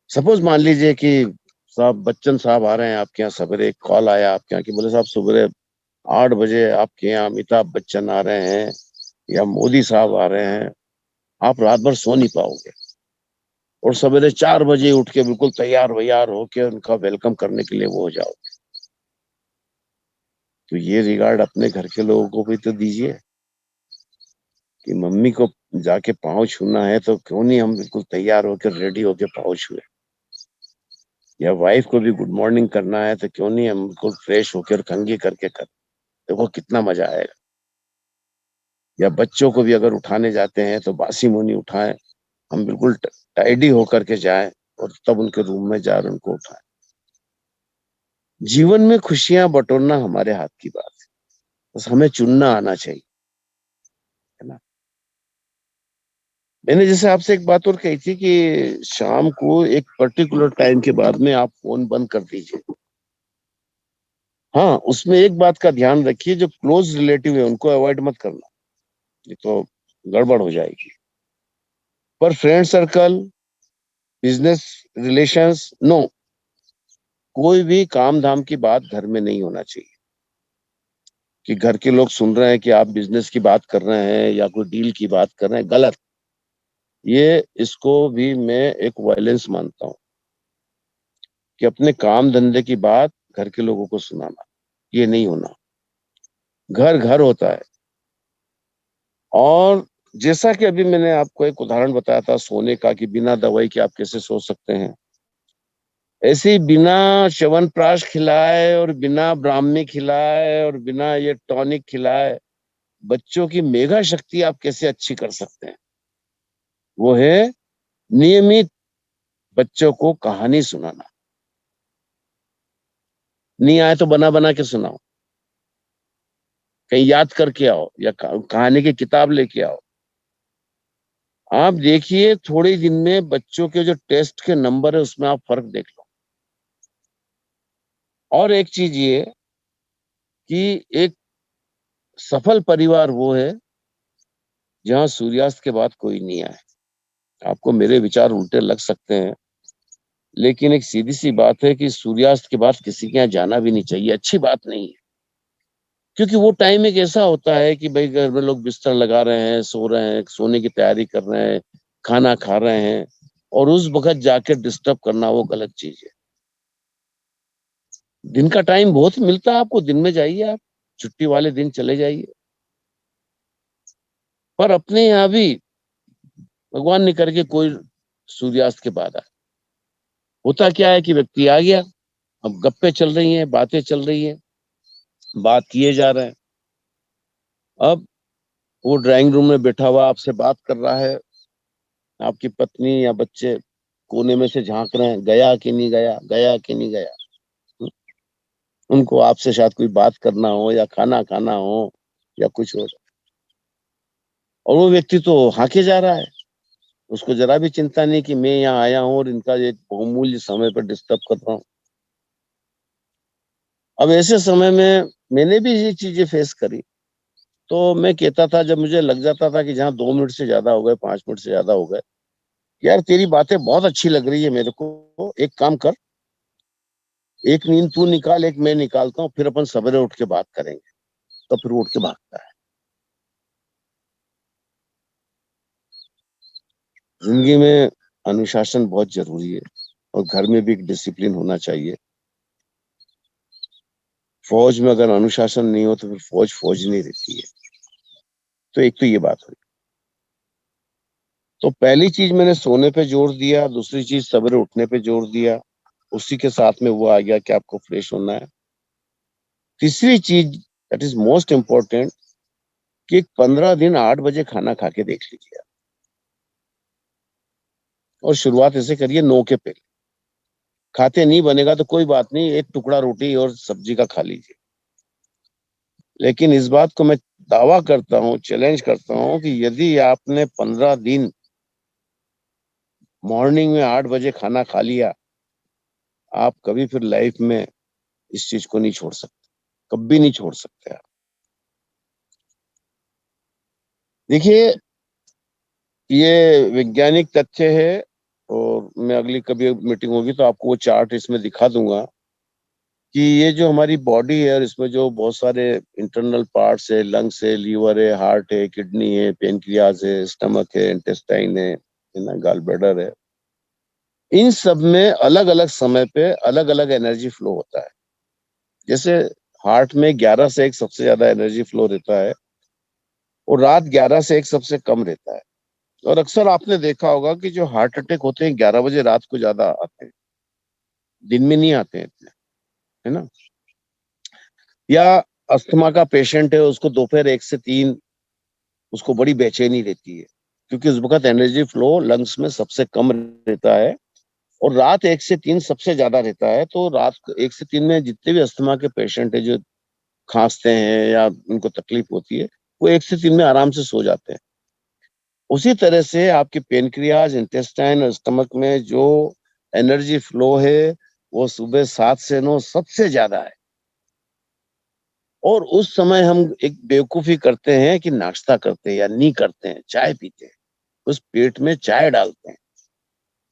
सपोज मान लीजिए कि साहब बच्चन साहब आ रहे हैं आपके यहाँ सवेरे, एक कॉल आया आपके यहाँ कि बोले साहब सुबह 8 बजे आपके यहाँ अमिताभ बच्चन आ रहे हैं या मोदी साहब आ रहे हैं, आप रात भर सो नहीं पाओगे और सवेरे 4 बजे उठ के बिल्कुल तैयार वैयार होके उनका वेलकम करने के लिए वो हो जाओ। तो ये रिगार्ड अपने घर के लोगों को भी तो दीजिए कि मम्मी को जाके पाँव छूना है तो क्यों नहीं हम बिल्कुल तैयार होकर रेडी होके पाँव छुए, या वाइफ को भी गुड मॉर्निंग करना है तो क्यों नहीं हम बिल्कुल फ्रेश होकर कंघी करके कर, देखो कितना मजा आएगा। या बच्चों को भी अगर उठाने जाते हैं तो बासी मुंह नहीं उठाएं, हम बिल्कुल टाइडी होकर के जाएं और तब उनके रूम में जाकर उनको उठाएं। जीवन में खुशियां बटोरना हमारे हाथ की बात है, बस हमें चुनना आना चाहिए, है ना। मैंने जैसे आपसे एक बात और कही थी कि शाम को एक पर्टिकुलर टाइम के बाद में आप फोन बंद कर दीजिए। हाँ, उसमें एक बात का ध्यान रखिए, जो क्लोज रिलेटिव है उनको अवॉइड मत करना, ये तो गड़बड़ हो जाएगी। पर friend circle, business relations, no, कोई भी काम धाम की बात घर में नहीं होना चाहिए कि घर के लोग सुन रहे हैं कि आप बिजनेस की बात कर रहे हैं या कोई डील की बात कर रहे हैं, गलत। ये इसको भी मैं एक वायलेंस मानता हूँ कि अपने काम धंधे की बात घर के लोगों को सुनाना, ये नहीं होना। घर घर होता है। और जैसा कि अभी मैंने आपको एक उदाहरण बताया था सोने का कि बिना दवाई के आप कैसे सो सकते हैं, ऐसे ही बिना च्यवनप्राश खिलाए और बिना ब्राह्मी खिलाए और बिना ये टॉनिक खिलाए बच्चों की मेगा शक्ति आप कैसे अच्छी कर सकते हैं, वो है नियमित बच्चों को कहानी सुनाना। नहीं आए तो बना बना के सुनाओ, कहीं याद करके आओ या कहानी की किताब लेके आओ। आप देखिए थोड़े दिन में बच्चों के जो टेस्ट के नंबर है उसमें आप फर्क देख लो। और एक चीज ये कि एक सफल परिवार वो है जहां सूर्यास्त के बाद कोई नहीं आए। आपको मेरे विचार उल्टे लग सकते हैं, लेकिन एक सीधी सी बात है कि सूर्यास्त के बाद किसी के यहाँ जाना भी नहीं चाहिए, अच्छी बात नहीं है। क्योंकि वो टाइम एक ऐसा होता है कि भाई घर में लोग बिस्तर लगा रहे हैं, सो रहे हैं, सोने की तैयारी कर रहे हैं, खाना खा रहे हैं, और उस वक्त जाके डिस्टर्ब करना वो गलत चीज है। दिन का टाइम बहुत मिलता है आपको, दिन में जाइए, आप छुट्टी वाले दिन चले जाइए। पर अपने यहाँ भी भगवान ने करके कोई सूर्यास्त के बाद आए। होता क्या है कि व्यक्ति आ गया, अब गप्पे चल रही हैं, बातें चल रही हैं, बात किए जा रहे हैं। अब वो ड्राइंग रूम में बैठा हुआ आपसे बात कर रहा है, आपकी पत्नी या बच्चे कोने में से झांक रहे हैं, गया कि नहीं गया, गया कि नहीं गया। उनको आपसे शायद कोई बात करना हो या खाना खाना हो या कुछ हो, और वो व्यक्ति तो हाके जा रहा है। उसको जरा भी चिंता नहीं कि मैं यहाँ आया हूँ और इनका एक बहुमूल्य समय पर डिस्टर्ब कर रहा हूँ। अब ऐसे समय में मैंने भी ये चीजें फेस करी। तो मैं कहता था, जब मुझे लग जाता था कि जहाँ 2 मिनट से ज्यादा हो गए, 5 मिनट से ज्यादा हो गए, यार तेरी बातें बहुत अच्छी लग रही है मेरे को, एक काम कर, एक नींद तू निकाल, एक मैं निकालता हूँ, फिर अपन सवेरे उठ के बात करेंगे। तो फिर वो उठ के भागता है। जिंदगी में अनुशासन बहुत जरूरी है, और घर में भी एक डिसिप्लिन होना चाहिए। फौज में अगर अनुशासन नहीं हो तो फिर फौज फौज नहीं रहती है। तो एक तो ये बात हुई। तो पहली चीज मैंने सोने पे जोर दिया, दूसरी चीज सवेरे उठने पे जोर दिया, उसी के साथ में वो आ गया कि आपको फ्रेश होना है। तीसरी चीज दैट इज मोस्ट इम्पोर्टेंट कि 15 दिन 8 बजे खाना खा के देख लीजिए, और शुरुआत ऐसे करिए 9 के पहले। खाते नहीं बनेगा तो कोई बात नहीं, एक टुकड़ा रोटी और सब्जी का खा लीजिए। लेकिन इस बात को मैं दावा करता हूँ, चैलेंज करता हूँ कि यदि आपने 15 दिन मॉर्निंग में 8 बजे खाना खा लिया आप कभी फिर लाइफ में इस चीज को नहीं छोड़ सकते, कभी नहीं छोड़ सकते आप। देखिए, ये वैज्ञानिक तथ्य है, और मैं अगली कभी मीटिंग होगी तो आपको वो चार्ट इसमें दिखा दूंगा कि ये जो हमारी बॉडी है और इसमें जो बहुत सारे इंटरनल पार्ट्स है, लंग्स है, लीवर है, हार्ट है, किडनी है, पेनक्रियाज है, स्टमक है, इंटेस्टाइन है ना, गॉल ब्लैडर है, इन सब में अलग अलग समय पे अलग अलग एनर्जी फ्लो होता है। जैसे हार्ट में 11 से 1 सबसे ज्यादा एनर्जी फ्लो रहता है, और रात 11 से 1 सबसे कम रहता है। और अक्सर आपने देखा होगा कि जो हार्ट अटैक होते हैं 11 बजे रात को ज्यादा आते हैं, दिन में नहीं आते हैं इतने, है ना। या अस्थमा का पेशेंट है, उसको दोपहर 1 से 3 उसको बड़ी बेचैनी रहती है, क्योंकि उस वक्त एनर्जी फ्लो लंग्स में सबसे कम रहता है, और रात 1 से 3 सबसे ज्यादा रहता है। तो रात 1 से 3 में जितने भी अस्थमा के पेशेंट है जो खांसते हैं या उनको तकलीफ होती है, वो 1 से 3 में आराम से सो जाते हैं। उसी तरह से आपके पेनक्रियाज, इंटेस्टाइन और स्टमक में जो एनर्जी फ्लो है, वो सुबह 7 से 9 सबसे ज्यादा है। और उस समय हम एक बेवकूफी करते हैं कि नाश्ता करते हैं या नहीं करते हैं, चाय पीते हैं, उस पेट में चाय डालते हैं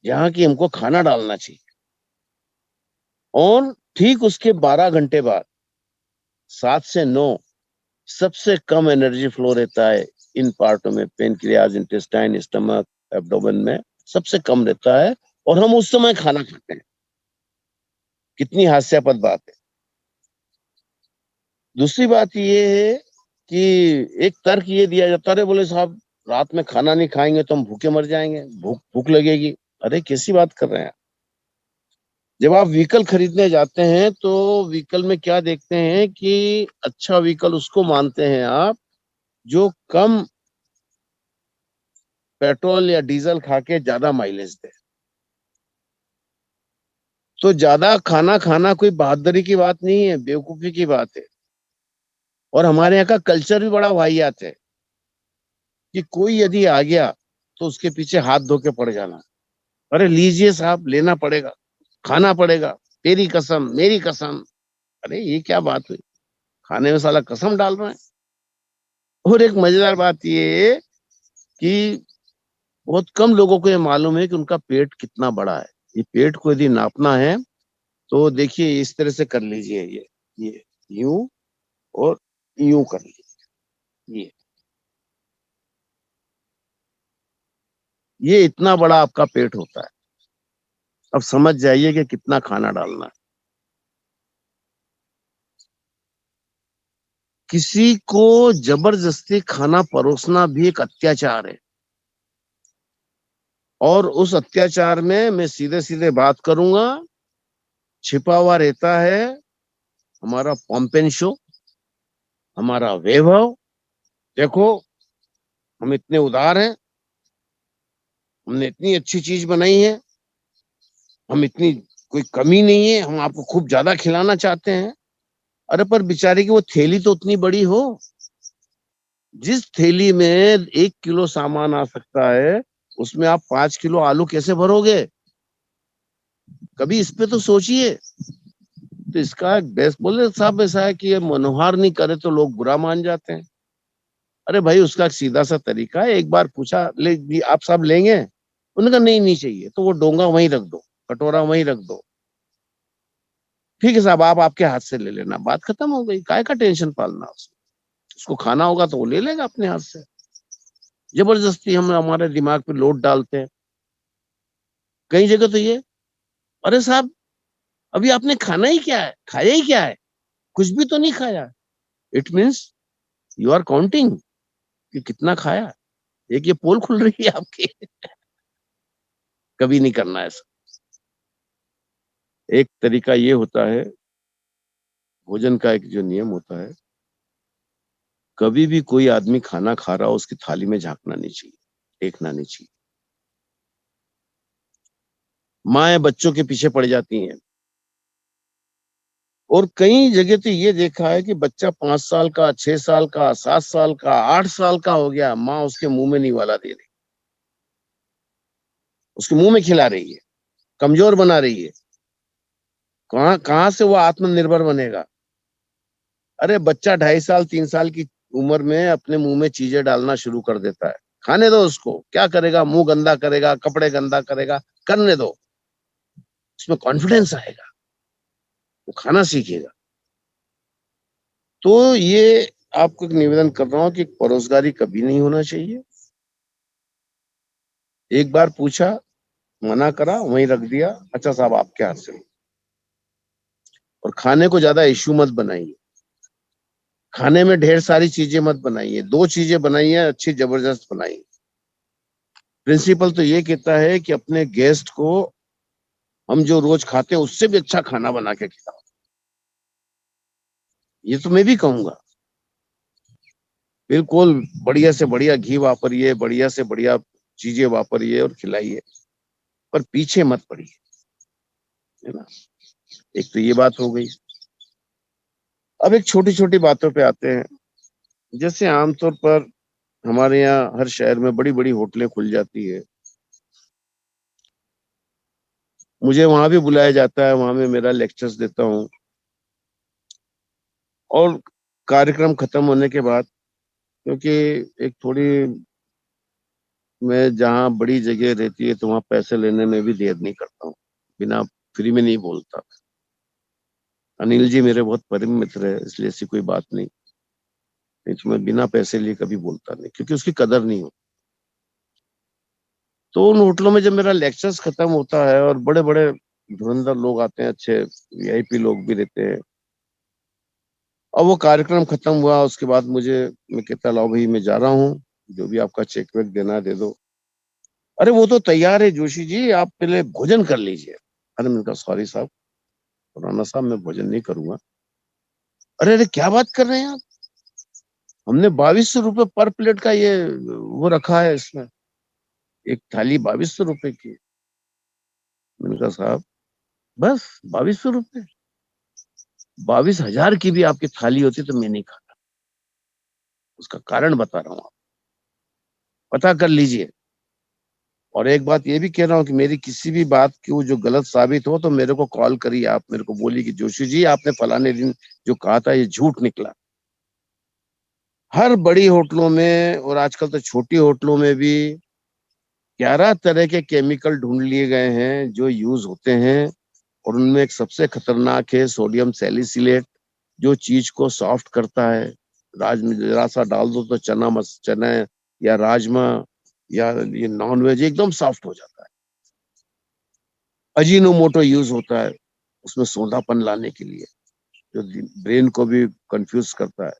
जहाँ की हमको खाना डालना चाहिए। और ठीक उसके 12 घंटे बाद 7 से 9 सबसे कम एनर्जी फ्लो रहता है इन पार्टों में, पेनक्रियाज, इंटेस्टाइन, स्टमक, एब्डोमेन में सबसे कम रहता है, और हम उस समय खाना खाते हैं। कितनी हास्यास्पद बात है। दूसरी बात ये है कि एक तर्क ये दिया जाता है, अरे बोले साहब रात में खाना नहीं खाएंगे तो हम भूखे मर जाएंगे, भूख भूख लगेगी। अरे कैसी बात कर रहे हैं। जब आप व्हीकल खरीदने जाते हैं तो व्हीकल में क्या देखते हैं कि अच्छा व्हीकल उसको मानते हैं आप जो कम पेट्रोल या डीजल खा के ज्यादा माइलेज दे। तो ज्यादा खाना खाना कोई बहादुरी की बात नहीं है, बेवकूफी की बात है। और हमारे यहाँ का कल्चर भी बड़ा वाहियात है कि कोई यदि आ गया तो उसके पीछे हाथ धो के पड़ जाना। अरे लीजिए साहब, लेना पड़ेगा, खाना पड़ेगा, तेरी कसम, मेरी कसम। अरे ये क्या बात हुई, खाने में साला कसम डाल रहे हैं। और एक मजेदार बात ये है कि बहुत कम लोगों को ये मालूम है कि उनका पेट कितना बड़ा है। ये पेट को यदि नापना है तो देखिए इस तरह से कर लीजिए, ये यूं और यूं कर लीजिए, ये इतना बड़ा आपका पेट होता है। अब समझ जाइए कि कितना खाना डालना है। किसी को जबरदस्ती खाना परोसना भी एक अत्याचार है, और उस अत्याचार में मैं सीधे सीधे बात करूंगा, छिपा हुआ रहता है हमारा पॉम्पेन शो, हमारा वैभव। देखो, हम इतने उदार हैं, हमने इतनी अच्छी चीज बनाई है, हम इतनी कोई कमी नहीं है, हम आपको खूब ज्यादा खिलाना चाहते हैं। अरे पर बेचारे की वो थैली तो उतनी बड़ी हो, जिस थैली में 1 किलो सामान आ सकता है उसमें आप 5 किलो आलू कैसे भरोगे? कभी इस पे तो सोचिए। तो इसका एक बेस्ट बोले साहब ऐसा है कि ये मनोहार नहीं करे तो लोग बुरा मान जाते हैं। अरे भाई उसका एक सीधा सा तरीका है, एक बार पूछा आप साहब लेंगे? उन्होंने कहा नहीं नहीं चाहिए, तो वो डोंगा वहीं रख दो, कटोरा वहीं रख दो। ठीक है साहब, आप आपके हाथ से ले लेना, बात खत्म हो गई। काय का टेंशन पालना उसको खाना होगा तो वो ले लेगा अपने हाथ से। जबरदस्ती हम हमारे दिमाग पे लोड डालते हैं। कई जगह तो ये, अरे साहब अभी आपने खाना ही क्या है, खाया ही क्या है, कुछ भी तो नहीं खाया। It means you are counting कि कितना खाया। एक ये पोल खुल रही है आपकी। कभी नहीं करना ऐसा। एक तरीका ये होता है, भोजन का एक जो नियम होता है, कभी भी कोई आदमी खाना खा रहा हो उसकी थाली में झांकना नहीं चाहिए, देखना नहीं चाहिए। माएं बच्चों के पीछे पड़ जाती हैं, और कई जगह तो ये देखा है कि बच्चा 5 साल का, 6 साल का, 7 साल का, 8 साल का हो गया, माँ उसके मुंह में नहीं वाला दे रही, उसके मुंह में खिला रही है, कमजोर बना रही है। कहाँ कहाँ से वो आत्मनिर्भर बनेगा? अरे बच्चा 2.5 साल 3 साल की उम्र में अपने मुंह में चीजें डालना शुरू कर देता है, खाने दो उसको, क्या करेगा? मुंह गंदा करेगा, कपड़े गंदा करेगा, करने दो, उसमें कॉन्फिडेंस आएगा, वो खाना सीखेगा। तो ये आपको एक निवेदन कर रहा हूँ कि परोसगारी कभी नहीं होना चाहिए। एक बार पूछा, मना करा, वहीं रख दिया, अच्छा साहब आपके हाथ से। और खाने को ज्यादा इश्यू मत बनाइए, खाने में ढेर सारी चीजें मत बनाइए, 2 चीजें बनाइए, अच्छी जबरदस्त बनाइए। प्रिंसिपल तो ये कहता है कि अपने गेस्ट को हम जो रोज खाते हैं उससे भी अच्छा खाना बना के खिलाओ। ये तो मैं भी कहूंगा, बिल्कुल बढ़िया से बढ़िया घी वापरिए, बढ़िया से बढ़िया चीजें वापरिए और खिलाइए, पर पीछे मत पड़िए, है ना। एक तो ये बात हो गई। अब एक छोटी छोटी बातों पे आते हैं। जैसे आमतौर पर हमारे यहाँ हर शहर में बड़ी बड़ी होटलें खुल जाती है, मुझे वहां भी बुलाया जाता है, वहां में मेरा लेक्चर्स देता हूँ। और कार्यक्रम खत्म होने के बाद, क्योंकि एक थोड़ी, मैं जहाँ बड़ी जगह रहती है तो वहां पैसे लेने में भी देर नहीं करता हूँ, बिना फ्री में नहीं बोलता। अनिल जी मेरे बहुत परम मित्र है, इसलिए ऐसी कोई बात नहीं, नहीं तो मैं बिना पैसे लिए कभी बोलता नहीं, क्योंकि उसकी कदर नहीं हो। तो उन होटलों में जब मेरा लेक्चर्स खत्म होता है और बड़े बड़े धुरंधर लोग आते हैं, अच्छे वीआईपी लोग भी रहते हैं, और वो कार्यक्रम खत्म हुआ उसके बाद मुझे, मैं कहता लाओ भाई मैं जा रहा हूँ, जो भी आपका चेक वेक देना है दे दो। अरे वो तो तैयार है जोशी जी, आप पहले भोजन कर लीजिए। अरे मैंने कहा सॉरी साहब, राणा साहब मैं भोजन नहीं करूंगा। अरे अरे क्या बात कर रहे हैं आप, हमने 2200 रुपये पर प्लेट का ये वो रखा है इसमें, एक थाली 2200 रुपये की। मैंने कहा साहब बस 2200 रुपये, 22,000 की भी आपकी थाली होती तो मैं नहीं खाता। उसका कारण बता रहा हूँ, आप पता कर लीजिए। और एक बात ये भी कह रहा हूँ कि मेरी किसी भी बात की वो जो गलत साबित हो तो मेरे को कॉल करिए, आप मेरे को बोलिए कि जोशी जी आपने फलाने दिन जो कहा था ये झूठ निकला। हर बड़ी होटलों में और आजकल तो छोटी होटलों में भी 11 तरह के केमिकल ढूंढ लिए गए हैं जो यूज होते हैं, और उनमें एक सबसे खतरनाक है सोडियम सैलिसिलेट, जो चीज को सॉफ्ट करता है। राज में जरा सा डाल दो तो चना या राजमा या ये नॉन वेज एकदम सॉफ्ट हो जाता है। अजीनोमोटो यूज होता है उसमें सोंधापन लाने के लिए, जो ब्रेन को भी कंफ्यूज करता है।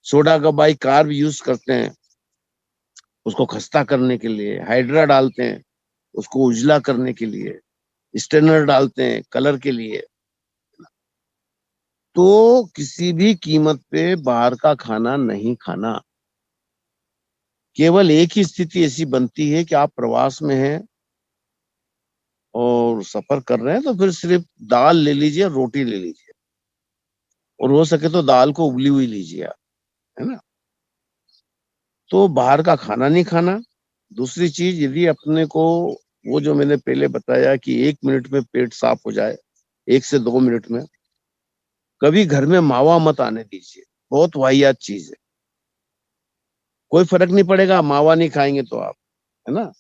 सोडा का बाई कार्ब यूज करते हैं उसको खस्ता करने के लिए, हाइड्रा डालते हैं उसको उजला करने के लिए, स्टेनर डालते हैं कलर के लिए। तो किसी भी कीमत पे बाहर का खाना नहीं खाना। केवल एक ही स्थिति ऐसी बनती है कि आप प्रवास में हैं और सफर कर रहे हैं तो फिर सिर्फ दाल ले लीजिए, रोटी ले लीजिए, और हो सके तो दाल को उबली हुई लीजिए आप, है ना। तो बाहर का खाना नहीं खाना। दूसरी चीज, यदि अपने को वो जो मैंने पहले बताया कि 1 मिनट में पेट साफ हो जाए, 1 से 2 मिनट में, कभी घर में मावा मत आने दीजिए, बहुत वाहियात चीज है। कोई फर्क नहीं पड़ेगा मावा नहीं खाएंगे तो आप, है ना।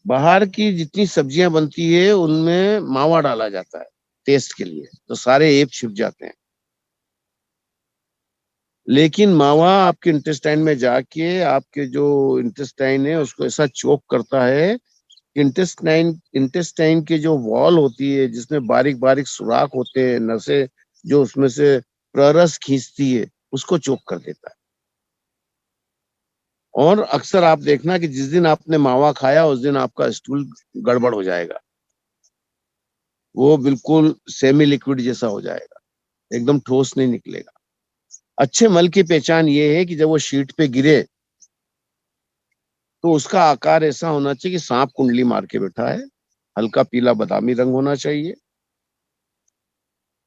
बाहर की जितनी सब्जियां बनती है उनमें मावा डाला जाता है टेस्ट के लिए, तो सारे एप छिप जाते हैं। लेकिन मावा आपके इंटेस्टाइन में जाके आपके जो इंटेस्टाइन है उसको ऐसा चोक करता है, इंटेस्टाइन इंटेस्टाइन की जो वॉल होती है जिसमें बारीक बारीक सुराख होते हैं, नसें जो उसमें से प्ररस खींचती है, उसको चोक कर देता है। और अक्सर आप देखना कि जिस दिन आपने मावा खाया उस दिन आपका स्टूल गड़बड़ हो जाएगा, वो बिल्कुल सेमी लिक्विड जैसा हो जाएगा, एकदम ठोस नहीं निकलेगा। अच्छे मल की पहचान ये है कि जब वो शीट पे गिरे तो उसका आकार ऐसा होना चाहिए कि सांप कुंडली मार के बैठा है, हल्का पीला बादामी रंग होना चाहिए।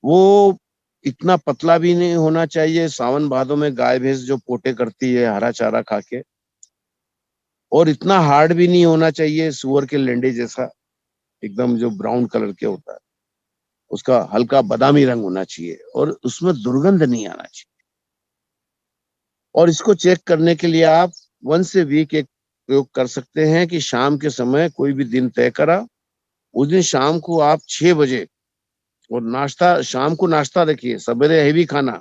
वो इतना पतला भी नहीं होना चाहिए, सावन भादों में गाय भैंस जो पोटे करती है हरा चारा खा के, और इतना हार्ड भी नहीं होना चाहिए सुअर के लेंडे जैसा, एकदम जो ब्राउन कलर के होता है। उसका हल्का बादामी रंग होना चाहिए और उसमें दुर्गंध नहीं आना चाहिए। और इसको चेक करने के लिए आप वंस ए वीक एक प्रयोग कर सकते हैं कि शाम के समय कोई भी दिन तय करा, उस दिन शाम को आप 6 बजे, और नाश्ता शाम को नाश्ता रखिए, सवेरे हैवी खाना।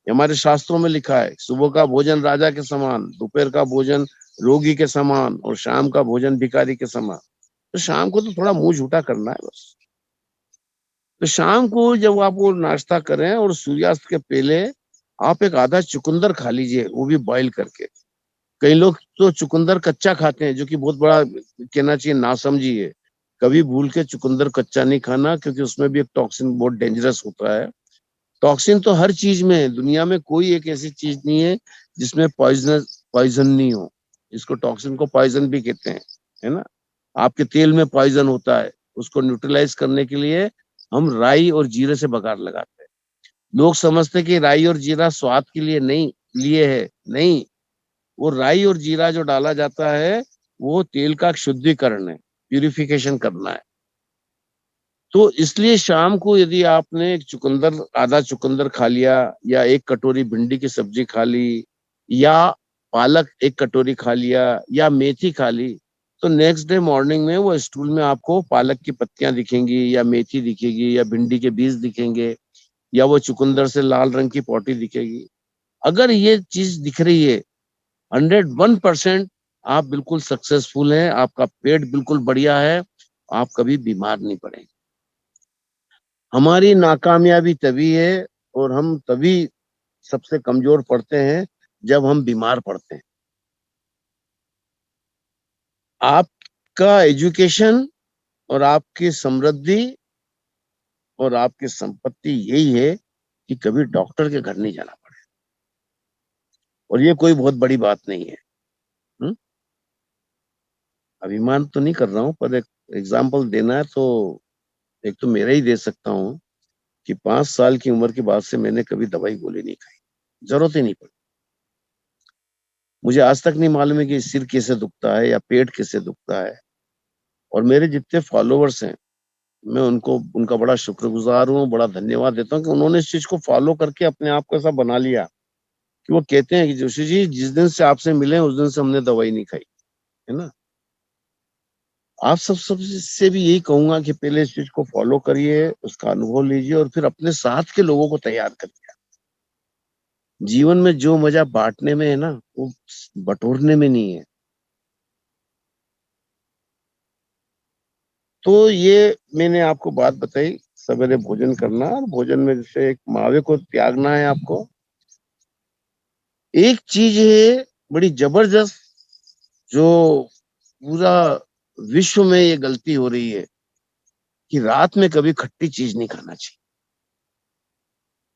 ये हमारे शास्त्रों में लिखा है, सुबह का भोजन राजा के समान, दोपहर का भोजन रोगी के समान और शाम का भोजन भिखारी के समान। तो शाम को तो थोड़ा मुंह झूठा करना है बस। तो शाम को जब आप वो नाश्ता करें और सूर्यास्त के पहले आप एक आधा चुकंदर खा लीजिए, वो भी बॉईल करके। कई लोग तो चुकंदर कच्चा खाते हैं, जो कि बहुत बड़ा कहना चाहिए नासमझी है। कभी भूल के चुकंदर कच्चा नहीं खाना, क्योंकि उसमें भी एक टॉक्सिन बहुत डेंजरस होता है। टॉक्सिन तो हर चीज में है, दुनिया में कोई एक ऐसी चीज नहीं है जिसमें पॉइजन नहीं हो। इसको टॉक्सिन को पॉइजन भी कहते हैं, है ना। आपके तेल में पॉइजन होता है, उसको न्यूट्रलाइज करने के लिए हम राई और जीरे से बघार लगाते हैं। लोग समझते हैं कि राई और जीरा स्वाद के लिए नहीं लिए है, नहीं। वो राई और जीरा जो डाला जाता है, वो तेल का शुद्धिकरण है, प्यूरिफिकेशन करना है। तो इसलिए शाम को यदि आपने एक चुकंदर, आधा चुकंदर खा लिया, या एक कटोरी भिंडी की सब्जी खा ली, या पालक एक कटोरी खा लिया, या मेथी खा ली, तो नेक्स्ट डे मॉर्निंग में वो स्टूल में आपको पालक की पत्तियां दिखेंगी, या मेथी दिखेगी, या भिंडी के बीज दिखेंगे, या वो चुकंदर से लाल रंग की पॉटी दिखेगी। अगर ये चीज दिख रही है, 101% आप बिल्कुल सक्सेसफुल हैं, आपका पेट बिल्कुल बढ़िया है, आप कभी बीमार नहीं पड़ेंगे। हमारी नाकामयाबी तभी है, और हम तभी सबसे कमजोर पड़ते हैं जब हम बीमार पड़ते हैं। आपका एजुकेशन और आपकी समृद्धि और आपकी संपत्ति यही है कि कभी डॉक्टर के घर नहीं जाना पड़े, और ये कोई बहुत बड़ी बात नहीं है। हुँ? अभिमान तो नहीं कर रहा हूँ, पर एक एग्जाम्पल देना है तो एक तो मेरा ही दे सकता हूँ कि 5 साल की उम्र के बाद से मैंने कभी दवाई गोली नहीं खाई, जरूरत ही नहीं पड़ी। मुझे आज तक नहीं मालूम है कि सिर कैसे दुखता है या पेट कैसे दुखता है। और मेरे जितने फॉलोवर्स हैं, मैं उनको, उनका बड़ा शुक्रगुजार हूँ, बड़ा धन्यवाद देता हूँ कि उन्होंने इस चीज को फॉलो करके अपने आप को ऐसा बना लिया कि वो कहते हैं कि जोशी जी, जिस दिन से आपसे मिले उस दिन से हमने दवाई नहीं खाई, है ना। आप सब से भी यही कहूंगा कि पहले इस चीज को फॉलो करिए, उसका अनुभव लीजिए, और फिर अपने साथ के लोगों को तैयार करिए। जीवन में जो मजा बांटने में है ना, वो बटोरने में नहीं है। तो ये मैंने आपको बात बताई, सवेरे भोजन करना, और भोजन में जैसे एक मावे को त्यागना है आपको। एक चीज है बड़ी जबरदस्त, जो पूरा विश्व में ये गलती हो रही है, कि रात में कभी खट्टी चीज नहीं खाना चाहिए।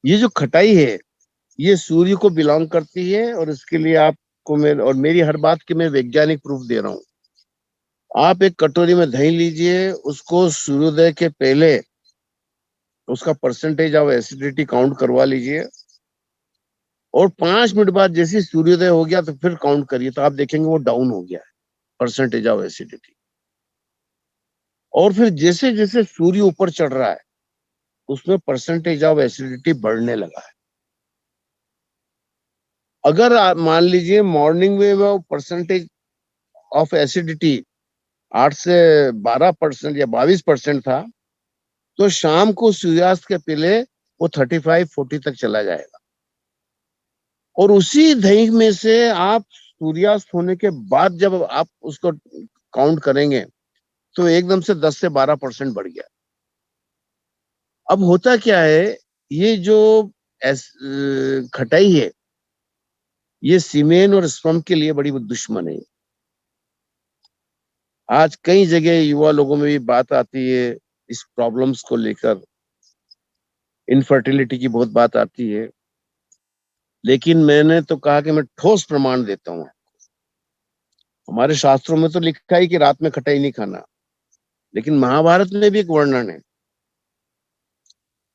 ये जो खटाई है, ये सूर्य को बिलोंग करती है, और इसके लिए आपको मैं, और मेरी हर बात की मैं वैज्ञानिक प्रूफ दे रहा हूँ। आप एक कटोरी में दही लीजिए, उसको सूर्योदय के पहले उसका परसेंटेज ऑफ एसिडिटी काउंट करवा लीजिए, और 5 मिनट बाद जैसे ही सूर्योदय हो गया तो फिर काउंट करिए, तो आप देखेंगे वो डाउन हो गया है, परसेंटेज ऑफ एसिडिटी। और फिर जैसे जैसे सूर्य ऊपर चढ़ रहा है, उसमें परसेंटेज ऑफ एसिडिटी बढ़ने लगा है। अगर आप मान लीजिए मॉर्निंग में वो परसेंटेज ऑफ एसिडिटी 8 से 12% या 22% था, तो शाम को सूर्यास्त के पहले वो 35-40 तक चला जाएगा। और उसी दही में से आप सूर्यास्त होने के बाद जब आप उसको काउंट करेंगे, तो एकदम से 10 से 12% बढ़ गया। अब होता क्या है, ये जो खटाई है, ये सीमेन और स्पर्म के लिए बड़ी दुश्मन है। आज कई जगह युवा लोगों में भी बात आती है इस प्रॉब्लम्स को लेकर, इनफर्टिलिटी की बहुत बात आती है। लेकिन मैंने तो कहा कि मैं ठोस प्रमाण देता हूँ। हमारे शास्त्रों में तो लिखा है कि रात में खटाई नहीं खाना, लेकिन महाभारत में भी एक वर्णन है,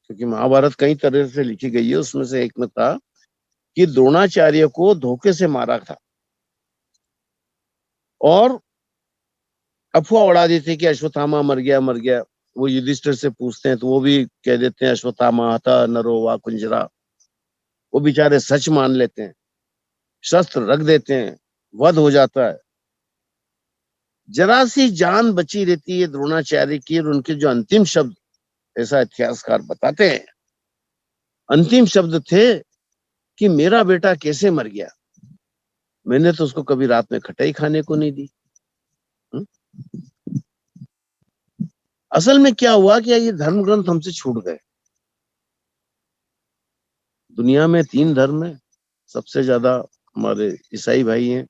क्योंकि महाभारत कई तरह से लिखी गई है। उसमें से एक में था कि द्रोणाचार्य को धोखे से मारा था, और अफवाह उड़ा दी थी कि अश्वत्थामा मर गया, मर गया। वो युधिष्ठिर से पूछते हैं तो वो भी कह देते हैं अश्वत्थामा हता नरो वा कुंजरा। वो बेचारे सच मान लेते हैं, शस्त्र रख देते हैं, वध हो जाता है। जरा सी जान बची रहती है द्रोणाचार्य की, और उनके जो अंतिम शब्द, ऐसा इतिहासकार बताते हैं, अंतिम शब्द थे कि मेरा बेटा कैसे मर गया, मैंने तो उसको कभी रात में खटाई खाने को नहीं दी। हुँ? असल में क्या हुआ कि ये धर्म ग्रंथ हमसे छूट गए। दुनिया में 3 धर्म है, सबसे ज्यादा हमारे ईसाई भाई हैं,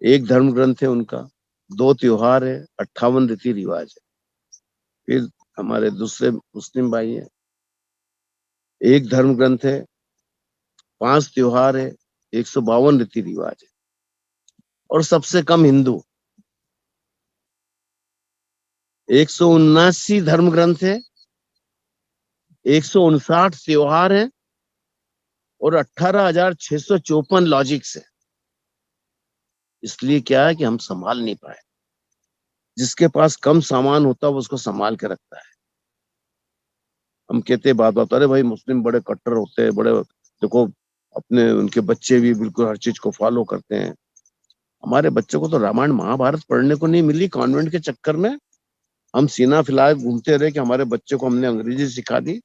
एक धर्म ग्रंथ है उनका, 2 त्योहार है, 58 रीति रिवाज है। फिर हमारे दूसरे मुस्लिम भाई हैं, एक धर्म ग्रंथ है, 5 त्योहार है, 152 रीति रिवाज है। और सबसे कम हिंदू, 179 धर्म ग्रंथ है, 159 त्योहार है और 18,654 लॉजिक्स है। इसलिए क्या है कि हम संभाल नहीं पाए। जिसके पास कम सामान होता है वो उसको संभाल के रखता है। हम कहते बात बात, अरे भाई मुस्लिम बड़े कट्टर होते हैं, बड़े देखो अपने उनके बच्चे भी बिल्कुल हर चीज को फॉलो करते हैं। हमारे बच्चों को तो रामायण महाभारत पढ़ने को नहीं मिली, कॉन्वेंट के चक्कर में हम सीना फैलाए घूमते रहे कि हमारे बच्चे को हमने अंग्रेजी सिखा दी।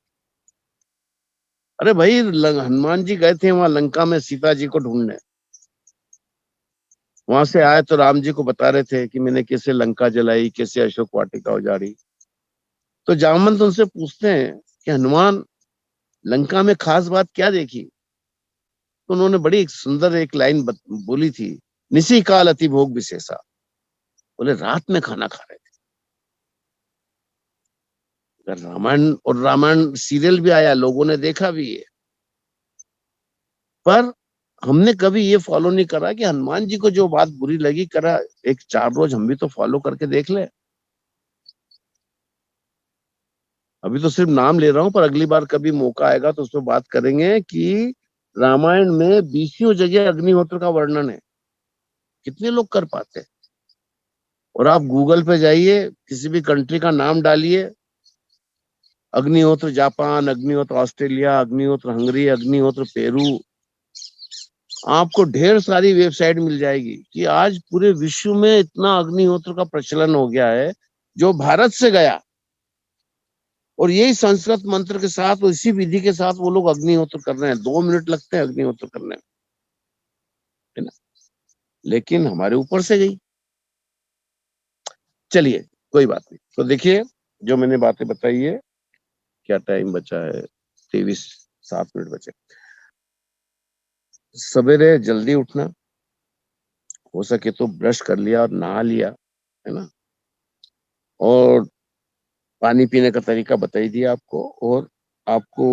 अरे भाई हनुमान जी गए थे वहां लंका में सीता जी को ढूंढने, वहां से आए तो राम जी को बता रहे थे कि मैंने कैसे लंका जलाई, कैसे अशोक वाटिका उजाड़ी। तो जामवंत उनसे पूछते हैं कि हनुमान लंका में खास बात क्या देखी? तो उन्होंने बड़ी एक सुंदर एक लाइन बोली थी, निसी काल अति भोग विशेषा। बोले रात में खाना खा रहे थे। रामायण और रामायण सीरियल भी आया, लोगों ने देखा भी है, पर हमने कभी ये फॉलो नहीं करा कि हनुमान जी को जो बात बुरी लगी करा, एक 4 रोज हम भी तो फॉलो करके देख ले। अभी तो सिर्फ नाम ले रहा हूं, पर अगली बार कभी मौका आएगा तो उस पर बात करेंगे कि रामायण में 20 जगह अग्निहोत्र का वर्णन है। कितने लोग कर पाते हैं? और आप गूगल पे जाइए, किसी भी कंट्री का नाम डालिए, अग्निहोत्र जापान, अग्निहोत्र ऑस्ट्रेलिया, अग्निहोत्र हंगरी, अग्निहोत्र पेरू, आपको ढेर सारी वेबसाइट मिल जाएगी कि आज पूरे विश्व में इतना अग्निहोत्र का प्रचलन हो गया है, जो भारत से गया और यही संस्कृत मंत्र के साथ, इसी विधि के साथ वो लोग अग्निहोत्र कर रहे हैं। 2 मिनट लगते हैं अग्निहोत्र करने में, है ना? लेकिन हमारे ऊपर से गई। चलिए कोई बात नहीं। तो देखिए जो मैंने बातें बताई है, क्या टाइम बचा है? 7 मिनट बचे। सवेरे जल्दी उठना, हो सके तो ब्रश कर लिया और नहा लिया, है ना? और पानी पीने का तरीका बताई दिया आपको। और आपको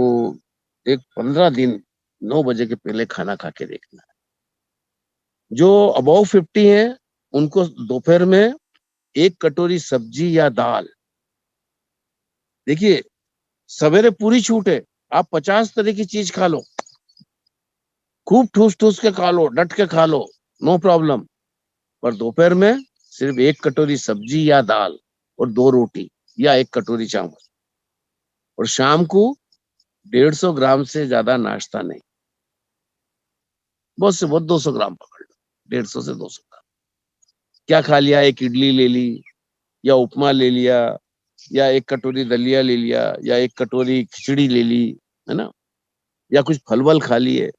एक 15 दिन 9 बजे के पहले खाना खा के देखना है। जो अबव 50 है उनको दोपहर में 1 कटोरी सब्जी या दाल। देखिए सवेरे पूरी छूट है, आप 50 तरह की चीज खा लो, खूब ठूस ठूस के खा लो, डट के खा लो, नो प्रॉब्लम। पर दोपहर में सिर्फ 1 कटोरी सब्जी या दाल और 2 रोटी या 1 कटोरी चावल। और शाम को 150 ग्राम से ज्यादा नाश्ता नहीं, बहुत से बहुत 200 ग्राम पकड़ लो, 150 से 200 ग्राम। क्या खा लिया? एक इडली ले ली या उपमा ले लिया या 1 कटोरी दलिया ले लिया या 1 कटोरी खिचड़ी ले ली, है ना? या कुछ फल वल खा लिए।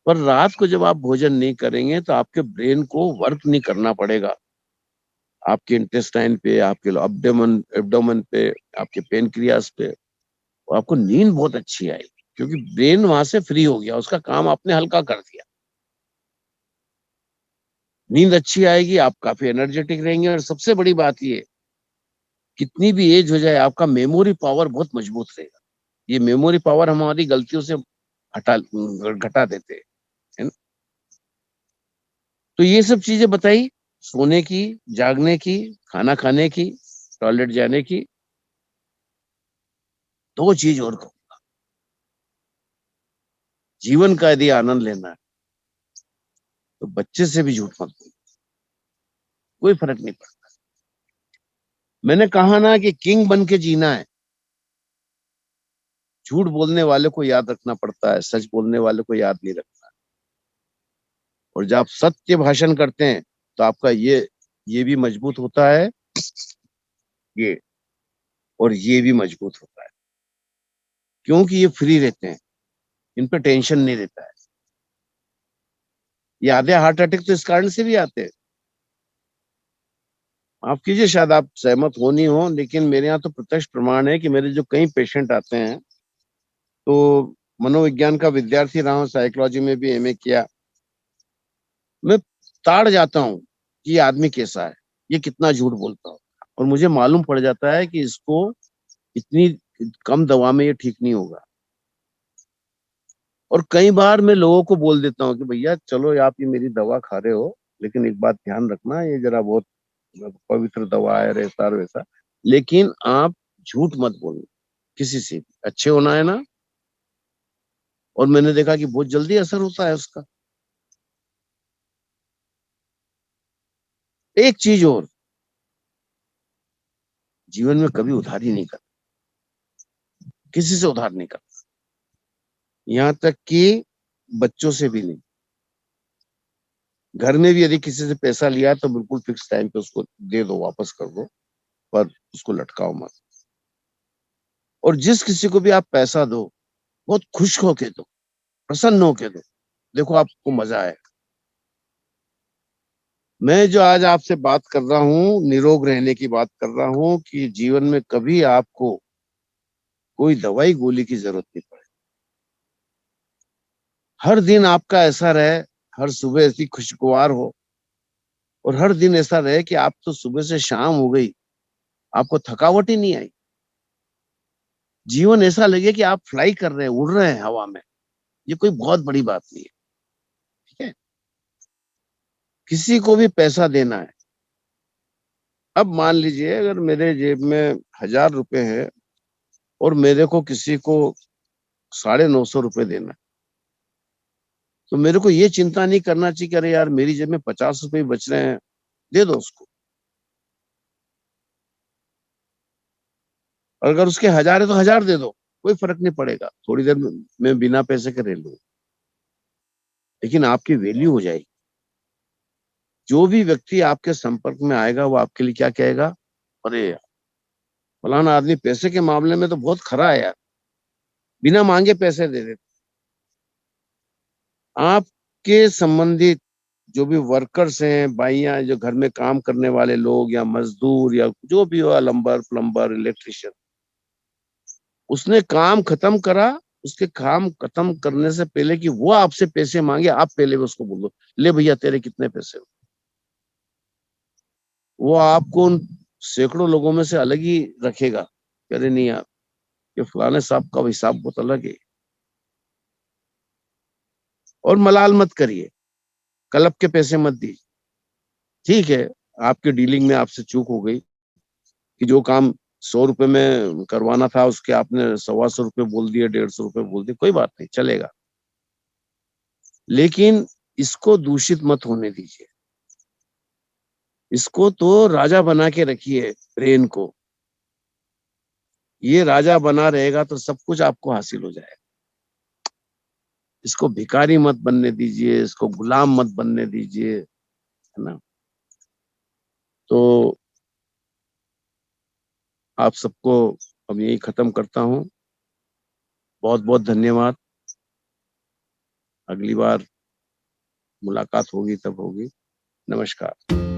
पर रात को जब आप भोजन नहीं करेंगे तो आपके ब्रेन को वर्क नहीं करना पड़ेगा। आपके इंटेस्टाइन पे, आपके एब्डोमेन एब्डोमेन पे, आपके पेनक्रियास पे, और आपको नींद बहुत अच्छी आएगी क्योंकि ब्रेन वहां से फ्री हो गया, उसका काम आपने हल्का कर दिया। नींद अच्छी आएगी, आप काफी एनर्जेटिक रहेंगे। और सबसे बड़ी बात ये, कितनी भी एज हो जाए आपका मेमोरी पावर बहुत मजबूत रहेगा। ये मेमोरी पावर हमारी गलतियों से हटा घटा देते हैं, है ना? तो ये सब चीजें बताई, सोने की, जागने की, खाना खाने की, टॉयलेट जाने की। 2 चीज और कहूं, जीवन का यदि आनंद लेना है तो बच्चे से भी झूठ मत बोलो, कोई फर्क नहीं पड़ता। मैंने कहा ना कि किंग बन के जीना है। झूठ बोलने वाले को याद रखना पड़ता है, सच बोलने वाले को याद नहीं रखना। और जब आप सत्य भाषण करते हैं तो आपका ये भी मजबूत होता है, ये और ये भी मजबूत होता है, क्योंकि ये फ्री रहते हैं, इन पे टेंशन नहीं रहता है। ये आधे हार्ट अटैक तो इस कारण से भी आते हैं। माफ कीजिए, शायद आप सहमत हो नहीं हो, लेकिन मेरे यहाँ तो प्रत्यक्ष प्रमाण है कि मेरे जो कई पेशेंट आते हैं, तो मनोविज्ञान का विद्यार्थी रहा हूँ, साइकोलॉजी में भी एमए किया, मैं ताड़ जाता हूँ कि ये आदमी कैसा है, ये कितना झूठ बोलता हो, और मुझे मालूम पड़ जाता है कि इसको इतनी कम दवा में ये ठीक नहीं होगा। और कई बार मैं लोगों को बोल देता हूँ कि भैया चलो, आप ये मेरी दवा खा रहे हो, लेकिन एक बात ध्यान रखना, ये जरा बहुत पवित्र दवा है, ऐसा और वैसा, लेकिन आप झूठ मत बोलना किसी से भी, अच्छे होना है ना। और मैंने देखा कि बहुत जल्दी असर होता है उसका। एक चीज और, जीवन में कभी उधारी नहीं करना, किसी से उधार नहीं करना, यहाँ तक कि बच्चों से भी नहीं। घर में भी यदि किसी से पैसा लिया तो बिल्कुल फिक्स टाइम पे उसको दे दो, वापस कर दो, पर उसको लटकाओ मत। और जिस किसी को भी आप पैसा दो, बहुत खुश होके दो, प्रसन्न होके दो, देखो आपको मजा आए। मैं जो आज आपसे बात कर रहा हूँ, निरोग रहने की बात कर रहा हूँ, कि जीवन में कभी आपको कोई दवाई गोली की जरूरत नहीं पड़े। हर दिन आपका ऐसा रहे, हर सुबह ऐसी खुशगवार हो, और हर दिन ऐसा रहे कि आप तो सुबह से शाम हो गई, आपको थकावट ही नहीं आई। जीवन ऐसा लगे कि आप फ्लाई कर रहे हैं, उड़ रहे हैं हवा में। ये कोई बहुत बड़ी बात नहीं है, ठीक है। किसी को भी पैसा देना है, अब मान लीजिए अगर मेरे जेब में 1,000 रुपए है और मेरे को किसी को 950 रुपए देना है, तो मेरे को ये चिंता नहीं करना चाहिए कि अरे यार मेरी जेब में 50 रुपए बच रहे हैं, दे दो उसको। और अगर उसके 1,000 है तो 1,000 दे दो, कोई फर्क नहीं पड़ेगा, थोड़ी देर में मैं बिना पैसे के रह लूंगा, लेकिन आपकी वैल्यू हो जाएगी। जो भी व्यक्ति आपके संपर्क में आएगा वो आपके लिए क्या कहेगा, अरे यार, फलाना आदमी पैसे के मामले में तो बहुत खरा है यार, बिना मांगे पैसे दे देते। आपके संबंधित जो भी वर्कर्स हैं, भाइयां, जो घर में काम करने वाले लोग या मजदूर या जो भी हो, लंबर प्लम्बर इलेक्ट्रिशियन, उसने काम खत्म करा, उसके काम खत्म करने से पहले कि वो आपसे पैसे मांगे, आप पहले उसको बोल दो, ले भैया तेरे कितने पैसे हो। वो आपको उन सैकड़ों लोगों में से अलग ही रखेगा, कह रहे नहीं यार, ये फलाने साहब का हिसाब बहुत अलग है। और मलाल मत करिए, क्लब के पैसे मत दीजिए। ठीक है, आपकी डीलिंग में आपसे चूक हो गई कि जो काम 100 रुपए में करवाना था उसके आपने 125 रुपए बोल दिए, 150 रुपए बोल दिए, कोई बात नहीं, चलेगा। लेकिन इसको दूषित मत होने दीजिए, इसको तो राजा बना के रखिए, ब्रेन को। ये राजा बना रहेगा तो सब कुछ आपको हासिल हो जाएगा। इसको भिखारी मत बनने दीजिए, इसको गुलाम मत बनने दीजिए, है ना। तो आप सबको अब यही खत्म करता हूँ। बहुत बहुत धन्यवाद। अगली बार मुलाकात होगी तब होगी। नमस्कार।